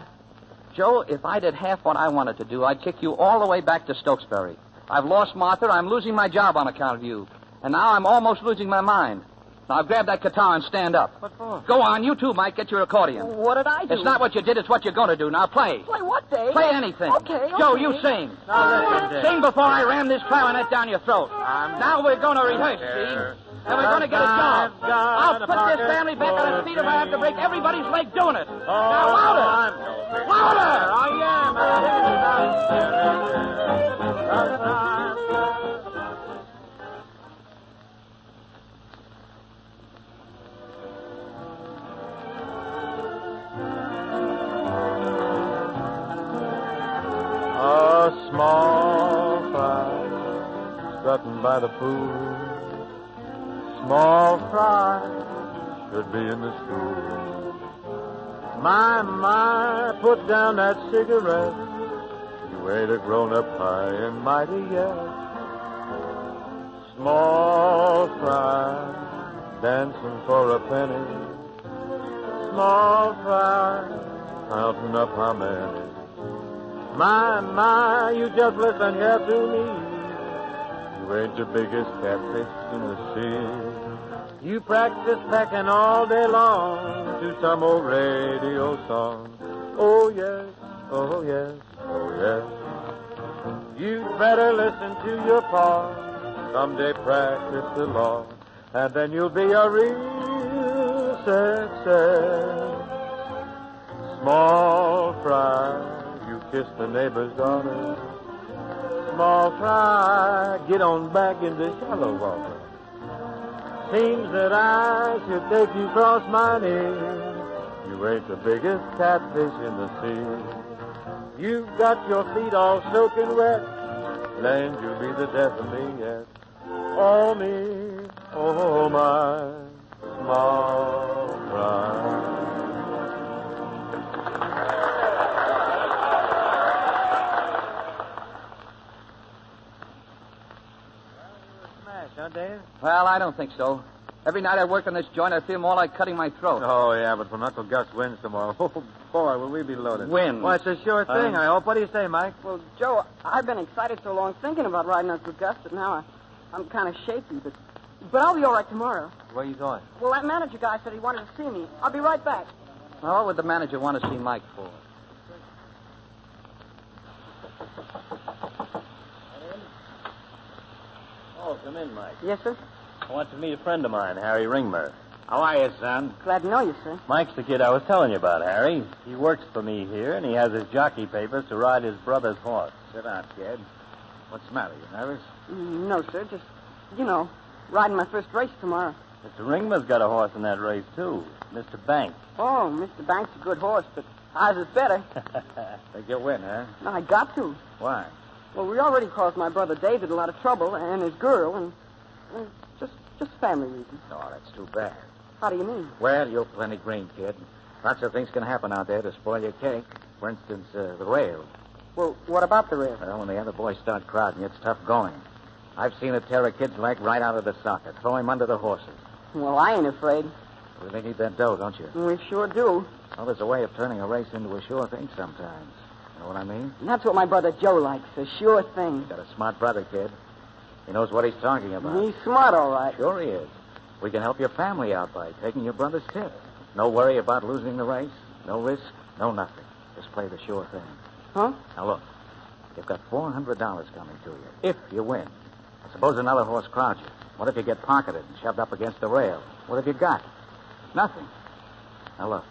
Joe, if I did half what I wanted to do, I'd kick you all the way back to Stokesbury. I've lost Martha. I'm losing my job on account of you. And now I'm almost losing my mind. Now, grab that guitar and stand up. What for? Go on. You too, Mike. Get your accordion. What did I do? It's not what you did. It's what you're going to do. Now, play. Play what, Dave? Play anything. Okay. Joe, you sing. Now, listen, Dave. Sing before I ram this clarinet down your throat. Now we're going to rehearse, see? And we're going to get a job. I'll put this family back on its feet if I have to break everybody's leg doing it. Now, louder! Louder! A small fry strutting by the pool. Small fry should be in the school. My, put down that cigarette. You ain't a grown-up high and mighty yet. Small fry dancing for a penny. Small fry counting up how many. My, you just listen here to me. You ain't the biggest catfish in the sea. You practice pecking all day long to some old radio song. Oh, yes, oh, yes, oh, yes. You'd better listen to your pa. Someday practice the law. And then you'll be a real success. Small fry, you kiss the neighbor's daughter. Small fry, get on back in the shallow water. Seems that I should take you across my knee. You ain't the biggest catfish in the sea. You've got your feet all soaking wet. Land, you'll be the death of me yet. Oh, me, oh, my small fry. Huh, Dave? Well, I don't think so. Every night I work on this joint, I feel more like cutting my throat. Oh, yeah, but when Uncle Gus wins tomorrow, oh, boy, will we be loaded. Wins? Well, it's a sure thing, I hope. What do you say, Mike? Well, Joe, I've been excited so long thinking about riding Uncle Gus that now I'm kind of shaky, but I'll be all right tomorrow. Where are you going? Well, that manager guy said he wanted to see me. I'll be right back. Now, what would the manager want to see Mike for? Oh, come in, Mike. Yes, sir? I want to meet a friend of mine, Harry Ringmer. How are you, son? Glad to know you, sir. Mike's the kid I was telling you about, Harry. He works for me here, and he has his jockey papers to ride his brother's horse. Sit down, kid. What's the matter? You nervous? No, sir. Just, riding my first race tomorrow. Mr. Ringmer's got a horse in that race, too. Mr. Banks. Oh, Mr. Banks is a good horse, but ours is better. Think you'll win, huh? No, I got to. Why? Well, we already caused my brother David a lot of trouble, and his girl, and just family reasons. Oh, that's too bad. How do you mean? Well, you're plenty green, kid. Lots of things can happen out there to spoil your cake. For instance, the rail. Well, what about the rail? Well, when the other boys start crowding, it's tough going. I've seen it tear a kid's leg right out of the socket, throw him under the horses. Well, I ain't afraid. Well, they need that dough, don't you? We sure do. Well, there's a way of turning a race into a sure thing sometimes. You know what I mean? And that's what my brother Joe likes, a sure thing. Got a smart brother, kid. He knows what he's talking about. He's smart, all right. Sure he is. We can help your family out by taking your brother's tip. No worry about losing the race. No risk, no nothing. Just play the sure thing. Huh? Now, look. You've got $400 coming to you, if you win. Suppose another horse crowds you. What if you get pocketed and shoved up against the rail? What have you got? Nothing. Now, look.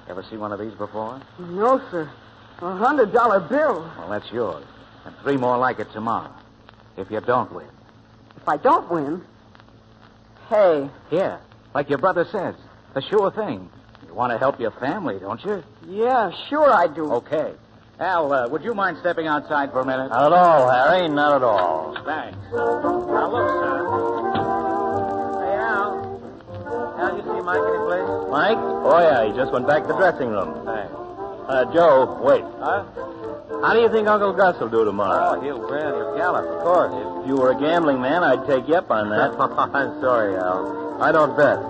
Ever see one of these before? No, sir. $100 bill. Well, that's yours. And 3 more like it tomorrow. If you don't win. If I don't win? Hey. Yeah, like your brother says. A sure thing. You want to help your family, don't you? Yeah, sure I do. Okay. Al, would you mind stepping outside for a minute? Not at all, Harry. Not at all. Thanks. Now, look, sir. Hey, Al. Al, you see Mike any place? Mike? Oh, yeah. He just went back to the dressing room. Thanks. Joe, wait. Huh? How do you think Uncle Gus will do tomorrow? Oh, he'll win. He'll gallop, of course. If you were a gambling man, I'd take you up on that. I'm sorry, Al. I don't bet.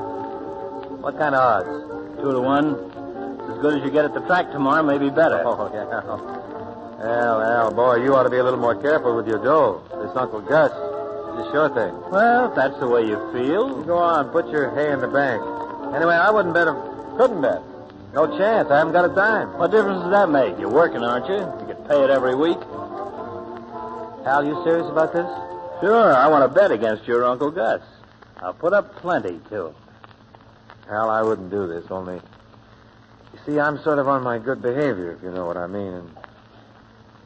What kind of odds? 2 to 1. As good as you get at the track tomorrow, maybe better. Oh, yeah. Al, boy, you ought to be a little more careful with your dough. This Uncle Gus is a sure thing. Well, if that's the way you feel. You go on, put your hay in the bank. Anyway, I wouldn't bet couldn't bet. No chance. I haven't got a dime. What difference does that make? You're working, aren't you? You get paid every week. Al, you serious about this? Sure, I want to bet against your Uncle Gus. I'll put up plenty, too. Al, I wouldn't do this, only... You see, I'm sort of on my good behavior, if you know what I mean. And...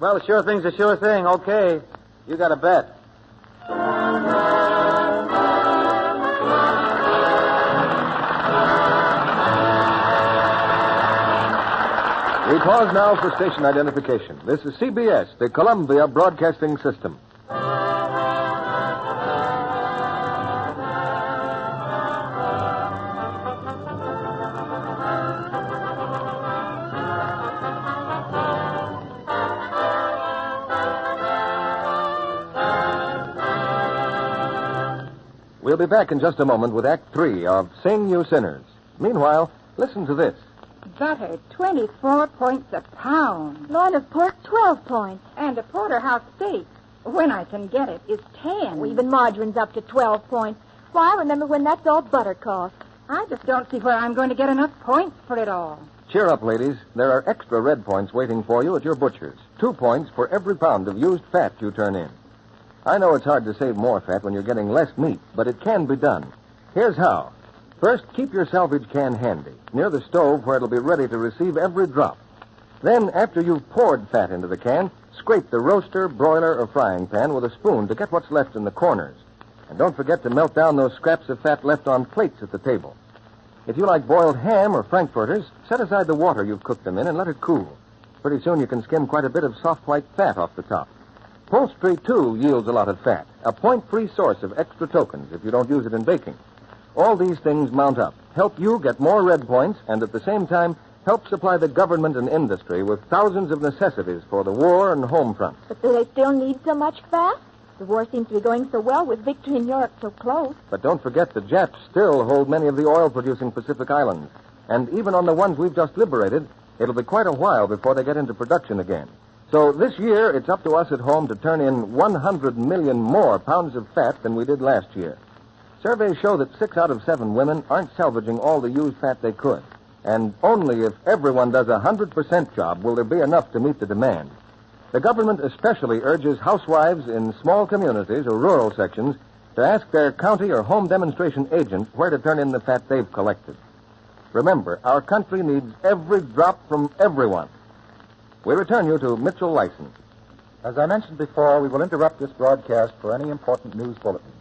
Well, a sure thing's a sure thing. Okay. You got a bet. We pause now for station identification. This is CBS, the Columbia Broadcasting System. We'll be back in just a moment with Act 3 of Sing You Sinners. Meanwhile, listen to this. Butter, 24 points a pound. Loin of pork, 12 points. And a porterhouse steak, when I can get it, is 10. Well, even margarine's up to 12 points. Why, I remember when that's all butter cost. I just don't see where I'm going to get enough points for it all. Cheer up, ladies. There are extra red points waiting for you at your butcher's. 2 points for every pound of used fat you turn in. I know it's hard to save more fat when you're getting less meat, but it can be done. Here's how. First, keep your salvage can handy, near the stove where it'll be ready to receive every drop. Then, after you've poured fat into the can, scrape the roaster, broiler, or frying pan with a spoon to get what's left in the corners. And don't forget to melt down those scraps of fat left on plates at the table. If you like boiled ham or frankfurters, set aside the water you've cooked them in and let it cool. Pretty soon you can skim quite a bit of soft white fat off the top. Poultry, too, yields a lot of fat, a point-free source of extra tokens if you don't use it in baking. All these things mount up, help you get more red points, and at the same time help supply the government and industry with thousands of necessities for the war and home front. But do they still need so much fat? The war seems to be going so well with victory in Europe so close. But don't forget the Japs still hold many of the oil-producing Pacific islands. And even on the ones we've just liberated, it'll be quite a while before they get into production again. So this year, it's up to us at home to turn in 100 million more pounds of fat than we did last year. Surveys show that 6 out of 7 women aren't salvaging all the used fat they could. And only if everyone does a 100% job will there be enough to meet the demand. The government especially urges housewives in small communities or rural sections to ask their county or home demonstration agent where to turn in the fat they've collected. Remember, our country needs every drop from everyone. We return you to Mitchell Lyson. As I mentioned before, we will interrupt this broadcast for any important news bulletins.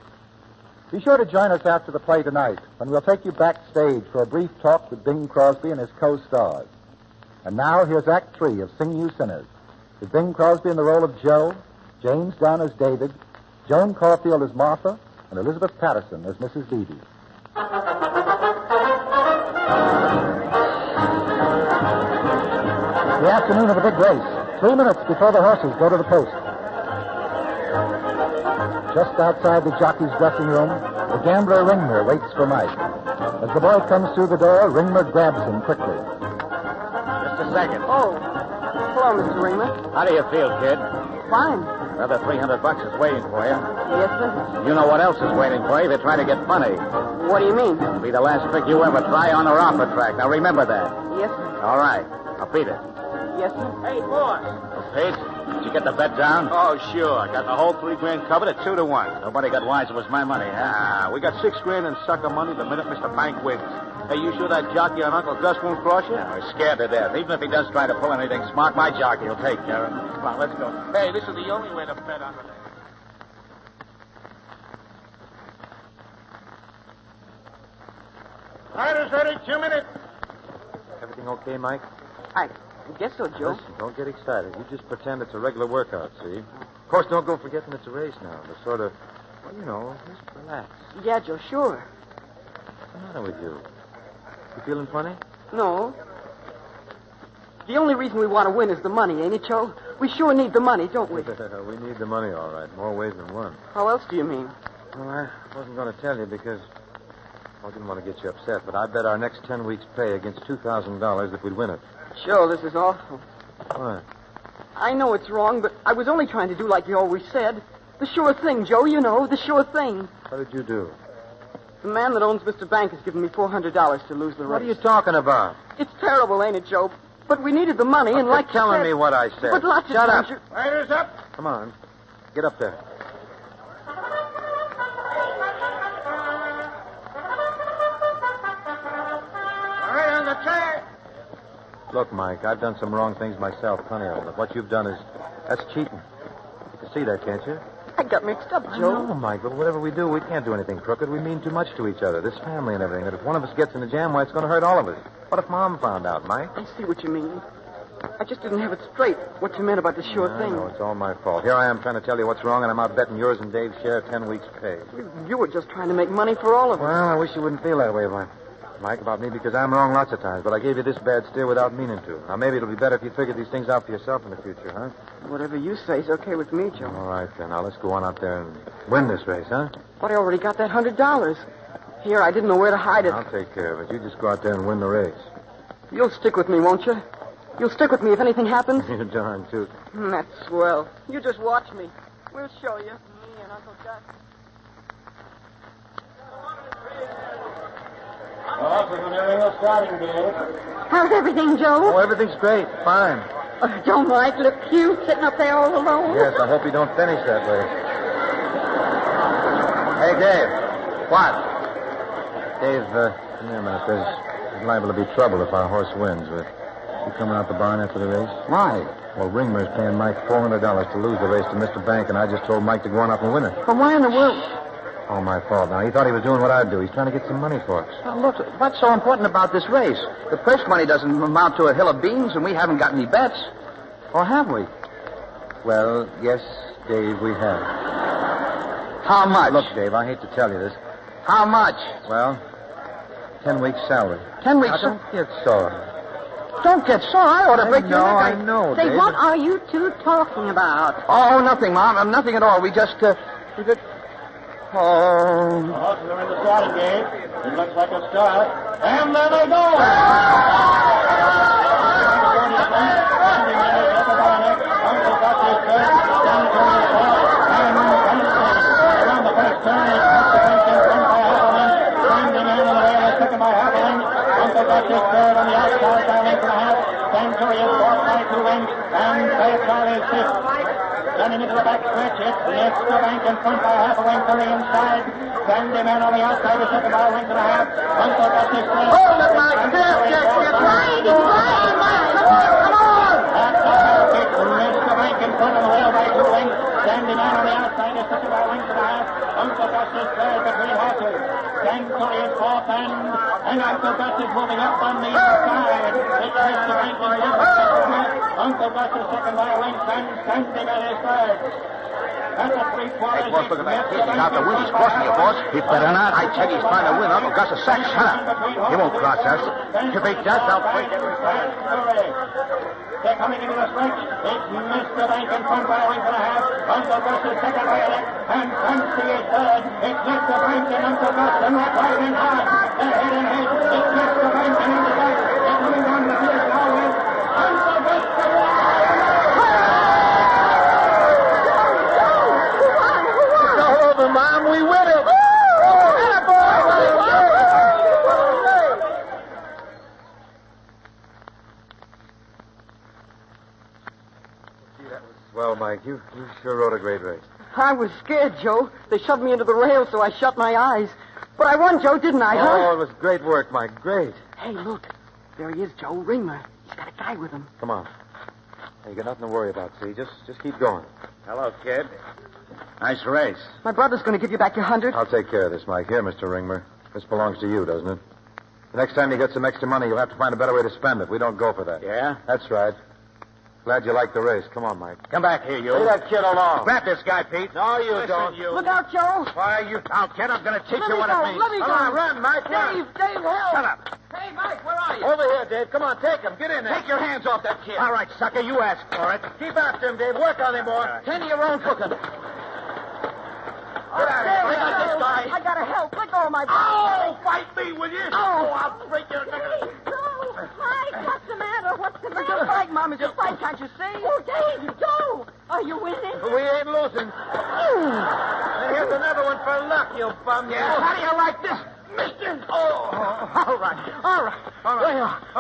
Be sure to join us after the play tonight, when we'll take you backstage for a brief talk with Bing Crosby and his co-stars. And now, here's Act 3 of Sing You Sinners, with Bing Crosby in the role of Joe, James Dunn as David, Joan Caulfield as Martha, and Elizabeth Patterson as Mrs. Beebe. The afternoon of a big race, 3 minutes before the horses go to the post. Just outside the jockey's dressing room, the gambler Ringmer waits for Mike. As the boy comes through the door, Ringmer grabs him quickly. Just a second. Oh. Hello, Mr. Ringmer. How do you feel, kid? Fine. Another $300 is waiting for you. Yes, sir. You know what else is waiting for you if you're trying to get funny. What do you mean? It'll be the last trick you ever try on or off the track. Now remember that. Yes, sir. All right. Now, Peter. Yes, sir. Hey, boss. Pete, did you get the bet down? Oh, sure. I got the whole $3,000 covered at 2-1. Nobody got wise. It was my money, huh? We got $6,000 in sucker money the minute Mr. Bank wins. Hey, you sure that jockey on Uncle Gus won't cross you? Yeah, he's scared to death. Even if he does try to pull anything smart, my jockey will take care of him. Come on, let's go. Hey, this is the only way to bet on the day. Riders ready, 2 minutes. Everything okay, Mike? I guess so, Joe. Listen, don't get excited. You just pretend it's a regular workout, see? Of course, don't go forgetting it's a race now. The sort of, well, you know, just relax. Yeah, Joe, sure. What's the matter with you? You feeling funny? No. The only reason we want to win is the money, ain't it, Joe? We sure need the money, don't we? We need the money, all right. More ways than one. How else do you mean? Well, I wasn't going to tell you because I didn't want to get you upset, but I bet our next 10 weeks' pay against $2,000 that we'd win it. Joe, this is awful. What? I know it's wrong, but I was only trying to do like you always said. The sure thing, Joe, you know, the sure thing. What did you do? The man that owns Mr. Bank has given me $400 to lose the race. What are you talking about? It's terrible, ain't it, Joe? But we needed the money, and like telling me what I said. But lots Shut of up. times Riders up. Come on. Get up there. All right, on the track. Look, Mike, I've done some wrong things myself, plenty of them. But what you've done that's cheating. You can see that, can't you? I got mixed up, Joe. No, Mike, but whatever we do, we can't do anything crooked. We mean too much to each other, this family and everything. That if one of us gets in a jam, why, it's going to hurt all of us. What if Mom found out, Mike? I see what you mean. I just didn't have it straight, what you meant about the sure thing. No, it's all my fault. Here I am trying to tell you what's wrong, and I'm out betting yours and Dave's share of 10 weeks' pay. You were just trying to make money for all of us. Well, I wish you wouldn't feel that way, Mike, about me, because I'm wrong lots of times, but I gave you this bad steer without meaning to. Now, maybe it'll be better if you figure these things out for yourself in the future, huh? Whatever you say is okay with me, Joe. All right, then. Now, let's go on out there and win this race, huh? But I already got that $100. Here, I didn't know where to hide it. I'll take care of it. You just go out there and win the race. You'll stick with me, won't you? You'll stick with me if anything happens? You're darn tootin'. That's swell. You just watch me. We'll show you. Me and Uncle Gus. How's everything, Joe? Oh, everything's great. Fine. Don't Mike look cute sitting up there all alone? Yes, I hope you don't finish that way. Hey, Dave. What? Dave, come here a minute. There's liable to be trouble if our horse wins. You coming out the barn after the race? Why? Well, Ringmer's paying Mike $400 to lose the race to Mr. Bank, and I just told Mike to go on up and win it. But why in the world? All my fault. Now, he thought he was doing what I'd do. He's trying to get some money for us. Well, look, what's so important about this race? The purse money doesn't amount to a hill of beans, and we haven't got any bets. Or have we? Well, yes, Dave, we have. How much? Look, Dave, I hate to tell you this. How much? Well, 10 weeks' salary. 10 weeks? Now, don't get sore. Don't get sore. I ought to break your neck. I know, Say, Dave. what are you two talking about? Oh, nothing, Mom. Nothing at all. We just, Oh. The horses are in the starting gate. It looks like a start. And there they go! Uncle Gus is third. Down to the fourth. And around the first turn, it's Mr. Bank in front by half a length. Standing in the rail is second by half a length. Uncle Gus is third on the outside by a length and a half. Century is fourth by 2 lengths. And Fairchild is fifth. Running into the back stretch, it's Mr. Bank in front by half a length on the inside. Sandy Man on the outside is second by a length and a half. Uncle Gus is third. Hold it, Mike. It's flying, Mike. Come on. That's the half. It's Mr. Bank in front of the rail by 2 lengths. Sandy Man on the outside is second by a length and a half. Uncle Gus is third between horses. Century is fourth and Uncle Gus is moving up on the inside. It's Mr. Bank in front of the half. Uncle Gus is second by a length and Sandy Man is third. At the 3/4. Hey, boss, look at that kid. He's out to win. He's crossing you, boss. He better not. I check. He's trying to win. Uncle Gus is sack. Shut up. He won't cross us. If he does, I'll break it. They're coming into the stretch. It's Mr. Bank in front by a length and a half. Uncle Gus is second by a length. And Fancy is third. It's Mr. Bank and Uncle Gus. And they're right in hard. They're head and head. It's Mr. Bank and Uncle Gus. They're coming down the field now with Uncle Gus. That was swell, Mike. You sure rode a great race. I was scared, Joe. They shoved me into the rail, so I shut my eyes. But I won, Joe, didn't I, huh? Oh, it was great work, Mike. Great. Hey, look. There he is, Joe. Ringler. He's got a guy with him. Come on. Hey, you got nothing to worry about, see? Just keep going. Hello, kid. Nice race. My brother's going to give you back your 100. I'll take care of this, Mike. Here, Mr. Ringmer. This belongs to you, doesn't it? The next time you get some extra money, you'll have to find a better way to spend it. We don't go for that. Yeah? That's right. Glad you liked the race. Come on, Mike. Come back here, you. Leave that kid alone. Grab this guy, Pete. No, you Listen, don't. You. Look out, Joe. Why, you don't, kid. I'm going to teach Let you me what go. it means. Let me Come go. on, run, Mike. Run. Dave, help. Shut up. Hey, Mike, where are you? Over here, Dave. Come on, take him. Get in there. Take your hands off that kid. All right, sucker. You asked for it. Keep after him, Dave. Work on him, boy. Tend to your own cooking. Get out of here. Bring out this guy. I gotta help. Let go of my brother. Oh, fight me, will you? Oh, I'll break your neck. Mike, what's the matter? What's the It's matter? a fight, Mom. It's a fight, can't you see? Oh, Dave, Joe, are you winning? We ain't losing. And here's another one for luck, you bum. Yeah, how do you like this, mister? Oh, all right. All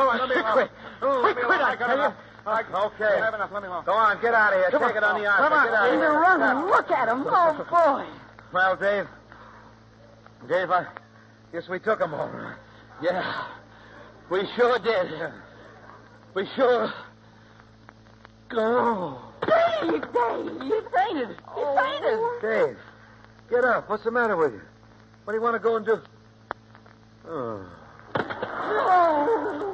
right, let me Quit. Quit, I tell you. Okay. Let me alone. Go on, get out of here. Take it on the arm. Come on. Get out of He's here. running. Look at him. Oh, boy. Well, Dave, I guess we took him all right. Yeah, we sure did. We sure... Dave, he fainted. He fainted. Dave, get up. What's the matter with you? What do you want to go and do? Oh. Oh.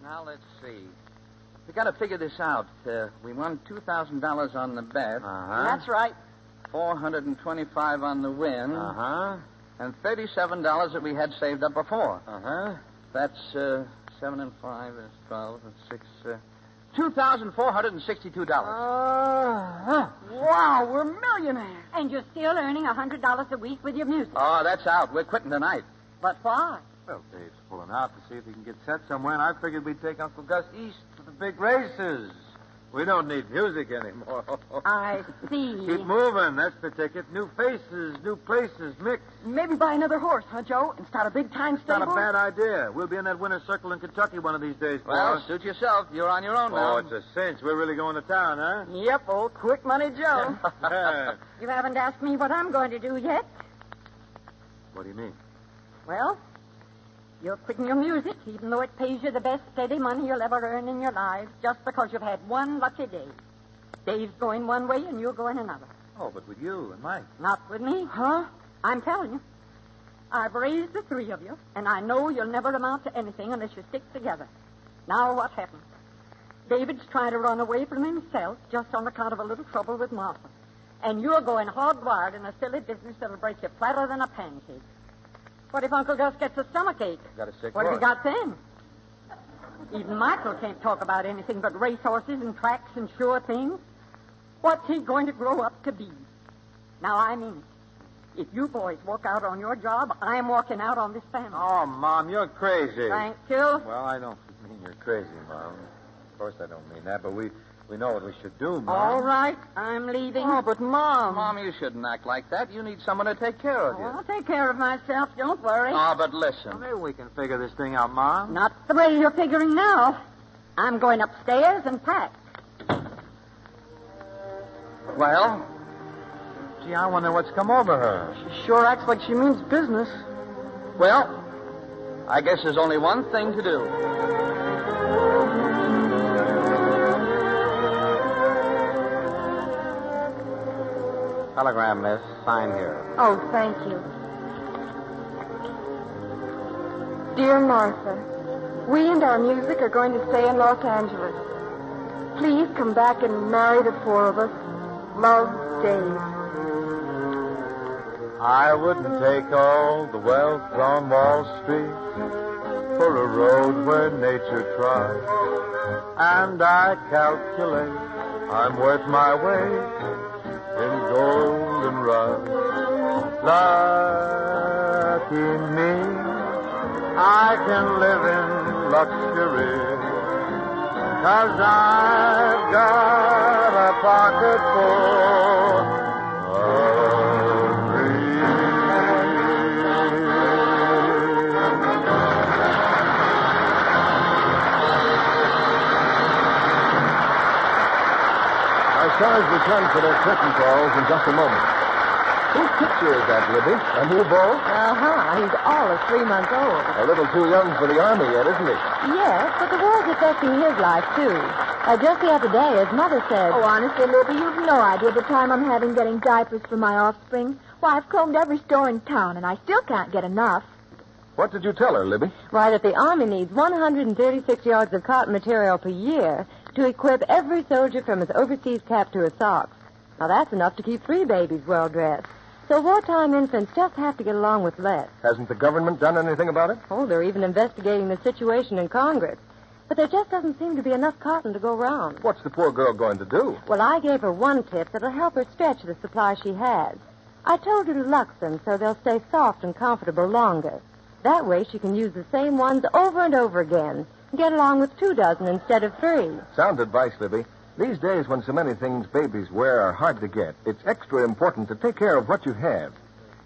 Now, let's see. We got to figure this out. We won $2,000 on the bet. That's right. $425 on the win. And $37 that we had saved up before. That's 7 and 5 is 12 and 6. $2,462. Wow, we're millionaires. And you're still earning $100 a week with your music. Oh, that's out. We're quitting tonight. But why? Well, Dave's pulling out to see if he can get set somewhere, and I figured we'd take Uncle Gus east to the big races. We don't need music anymore. I see. Keep moving. That's the ticket. New faces, new places, mix. Maybe buy another horse, huh, Joe? And start a big-time stable? Not a bad idea. We'll be in that winner's circle in Kentucky one of these days, Well, boss. suit yourself. You're on your own now. Oh, it's a cinch. We're really going to town, huh? Yep, old Quick Money Joe. You haven't asked me what I'm going to do yet. What do you mean? Well, you're quitting your music, even though it pays you the best steady money you'll ever earn in your lives, just because you've had one lucky day. Dave's going one way and you're going another. Oh, but with you and Mike. Not with me. Huh? I'm telling you. I've raised the three of you, and I know you'll never amount to anything unless you stick together. Now, what happened? David's trying to run away from himself just on account of a little trouble with Martha. And you're going hog-wild in a silly business that'll break you flatter than a pancake. What if Uncle Gus gets a stomachache? Got a sick What have you horse. got then? Even Michael can't talk about anything but racehorses and tracks and sure things. What's he going to grow up to be? Now, I mean it. If you boys walk out on your job, I'm walking out on this family. Oh, Mom, you're crazy. Thank you. Well, I don't mean you're crazy, Mom. Of course I don't mean that, but we know what we should do, Mom. All right, I'm leaving. Oh, but Mom. Mom, you shouldn't act like that. You need someone to take care of you. I'll take care of myself, don't worry. Oh, but listen. Maybe we can figure this thing out, Mom. Not the way you're figuring now. I'm going upstairs and pack. Well? Gee, I wonder what's come over her. She sure acts like she means business. Well, I guess there's only one thing to do. Telegram, miss. Sign here. Oh, thank you. Dear Martha, we and our music are going to stay in Los Angeles. Please come back and marry the four of us. Love, Dave. I wouldn't take all the wealth on Wall Street for a road where nature trod. And I calculate I'm worth my weight in goldenrod. Lucky me, I can live in luxury, 'cause I've got a pocket full of dreams. stars return for their curtain calls in just a moment. Whose picture is that, Libby? A new Boles? Uh-huh. He's all of 3 months old. A little too young for the Army yet, isn't he? Yes, but the war's affecting his life, too. Just the other day, his mother said... Oh, honestly, Libby, you've no idea the time I'm having getting diapers for my offspring. Why, I've combed every store in town, and I still can't get enough. What did you tell her, Libby? Why, that the Army needs 136 yards of cotton material per year to equip every soldier from his overseas cap to his socks. Now, that's enough to keep 3 babies well-dressed. So wartime infants just have to get along with less. Hasn't the government done anything about it? Oh, they're even investigating the situation in Congress. But there just doesn't seem to be enough cotton to go round. What's the poor girl going to do? Well, I gave her one tip that'll help her stretch the supply she has. I told her to lux them so they'll stay soft and comfortable longer. That way she can use the same ones over and over again. Get along with 2 dozen instead of 3. Sound advice, Libby. These days when so many things babies wear are hard to get, it's extra important to take care of what you have.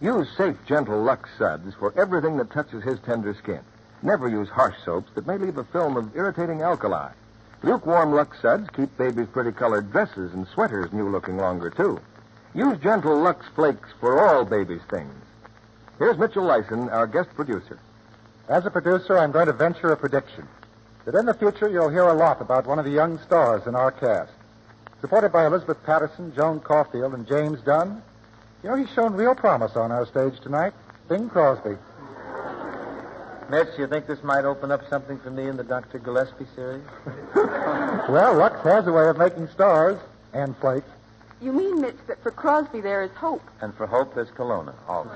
Use safe, gentle Lux suds for everything that touches his tender skin. Never use harsh soaps that may leave a film of irritating alkali. Lukewarm Lux suds keep babies' pretty colored dresses and sweaters new-looking longer, too. Use gentle Lux flakes for all babies' things. Here's Mitchell Lyson, our guest producer. As a producer, I'm going to venture a prediction that in the future you'll hear a lot about one of the young stars in our cast. Supported by Elizabeth Patterson, Joan Caulfield, and James Dunn, you know, he's shown real promise on our stage tonight. Bing Crosby. Mitch, you think this might open up something for me in the Dr. Gillespie series? Well, Lux has a way of making stars and flakes. You mean, Mitch, that for Crosby there is hope? And for hope, there's Kelowna. Always.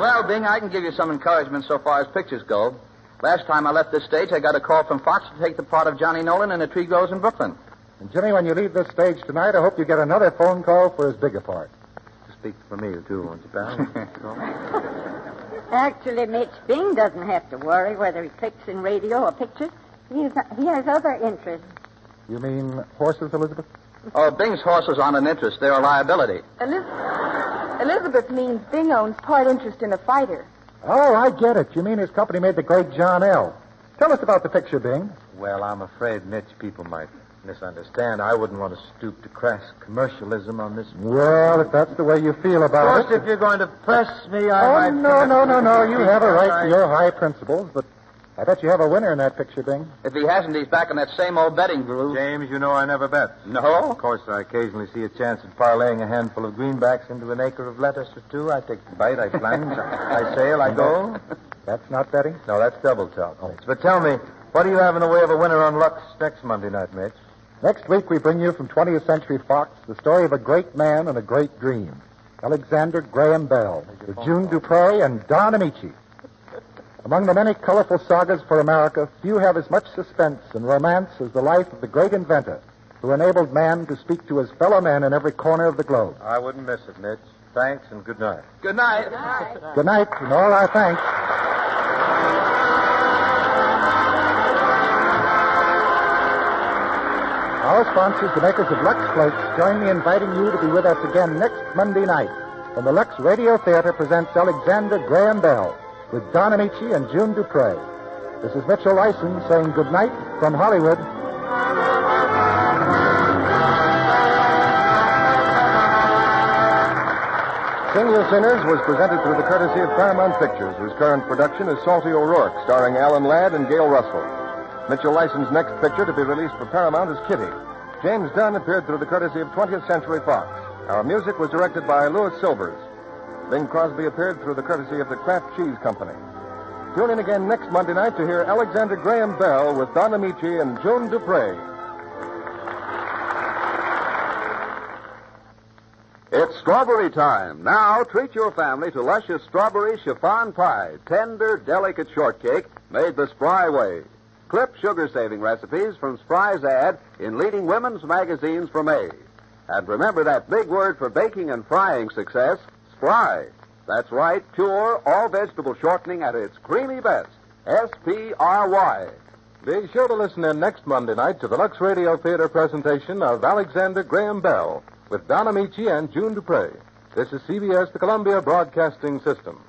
Well, Bing, I can give you some encouragement so far as pictures go. Last time I left this stage, I got a call from Fox to take the part of Johnny Nolan in A Tree Grows in Brooklyn. And, Jimmy, when you leave this stage tonight, I hope you get another phone call for his bigger part. Speak for me, too, won't you, pal? Actually, Mitch, Bing doesn't have to worry whether he clicks in radio or pictures. He has other interests. You mean horses, Elizabeth? Oh, Bing's horses aren't an interest. They're a liability. Elizabeth means Bing owns part interest in a fighter. Oh, I get it. You mean his company made the great John L. Tell us about the picture, Bing. Well, I'm afraid, Mitch, people might misunderstand. I wouldn't want to stoop to crass commercialism on this. Well, if that's the way you feel about it. Of course, if you're going to press me, I might... No. You have a right to your high principles, but I bet you have a winner in that picture, Bing. If he hasn't, he's back in that same old betting groove. James, you know I never bet. No? Of course, I occasionally see a chance of parlaying a handful of greenbacks into an acre of lettuce or 2. I take the bite, I plunge, I sail, I go. That's not betting? No, that's double talk, Mitch. But tell me, what do you have in the way of a winner on Lux next Monday night, Mitch? Next week, we bring you from 20th Century Fox the story of a great man and a great dream. Alexander Graham Bell, with June Dupre and Don Amici. Among the many colorful sagas for America, few have as much suspense and romance as the life of the great inventor who enabled man to speak to his fellow men in every corner of the globe. I wouldn't miss it, Mitch. Thanks and good night. Good night. Good night. Good night, and all our thanks. Our sponsors, the makers of Lux Flakes, join me in inviting you to be with us again next Monday night when the Lux Radio Theater presents Alexander Graham Bell with Don Amici and June Dupre. This is Mitchell Lyson saying good night from Hollywood. Sing You Sinners was presented through the courtesy of Paramount Pictures, whose current production is Salty O'Rourke, starring Alan Ladd and Gail Russell. Mitchell Lyson's next picture to be released for Paramount is Kitty. James Dunn appeared through the courtesy of 20th Century Fox. Our music was directed by Louis Silvers. Bing Crosby appeared through the courtesy of the Kraft Cheese Company. Tune in again next Monday night to hear Alexander Graham Bell with Don Amici and June Dupre. It's strawberry time. Now treat your family to luscious strawberry chiffon pie, tender, delicate shortcake made the Spry way. Clip sugar-saving recipes from Spry's ad in leading women's magazines for May. And remember that big word for baking and frying success, Spry. That's right, pure, all-vegetable shortening at its creamy best. S-P-R-Y. Be sure to listen in next Monday night to the Lux Radio Theater presentation of Alexander Graham Bell with Don Amici and June Dupre. This is CBS, the Columbia Broadcasting System.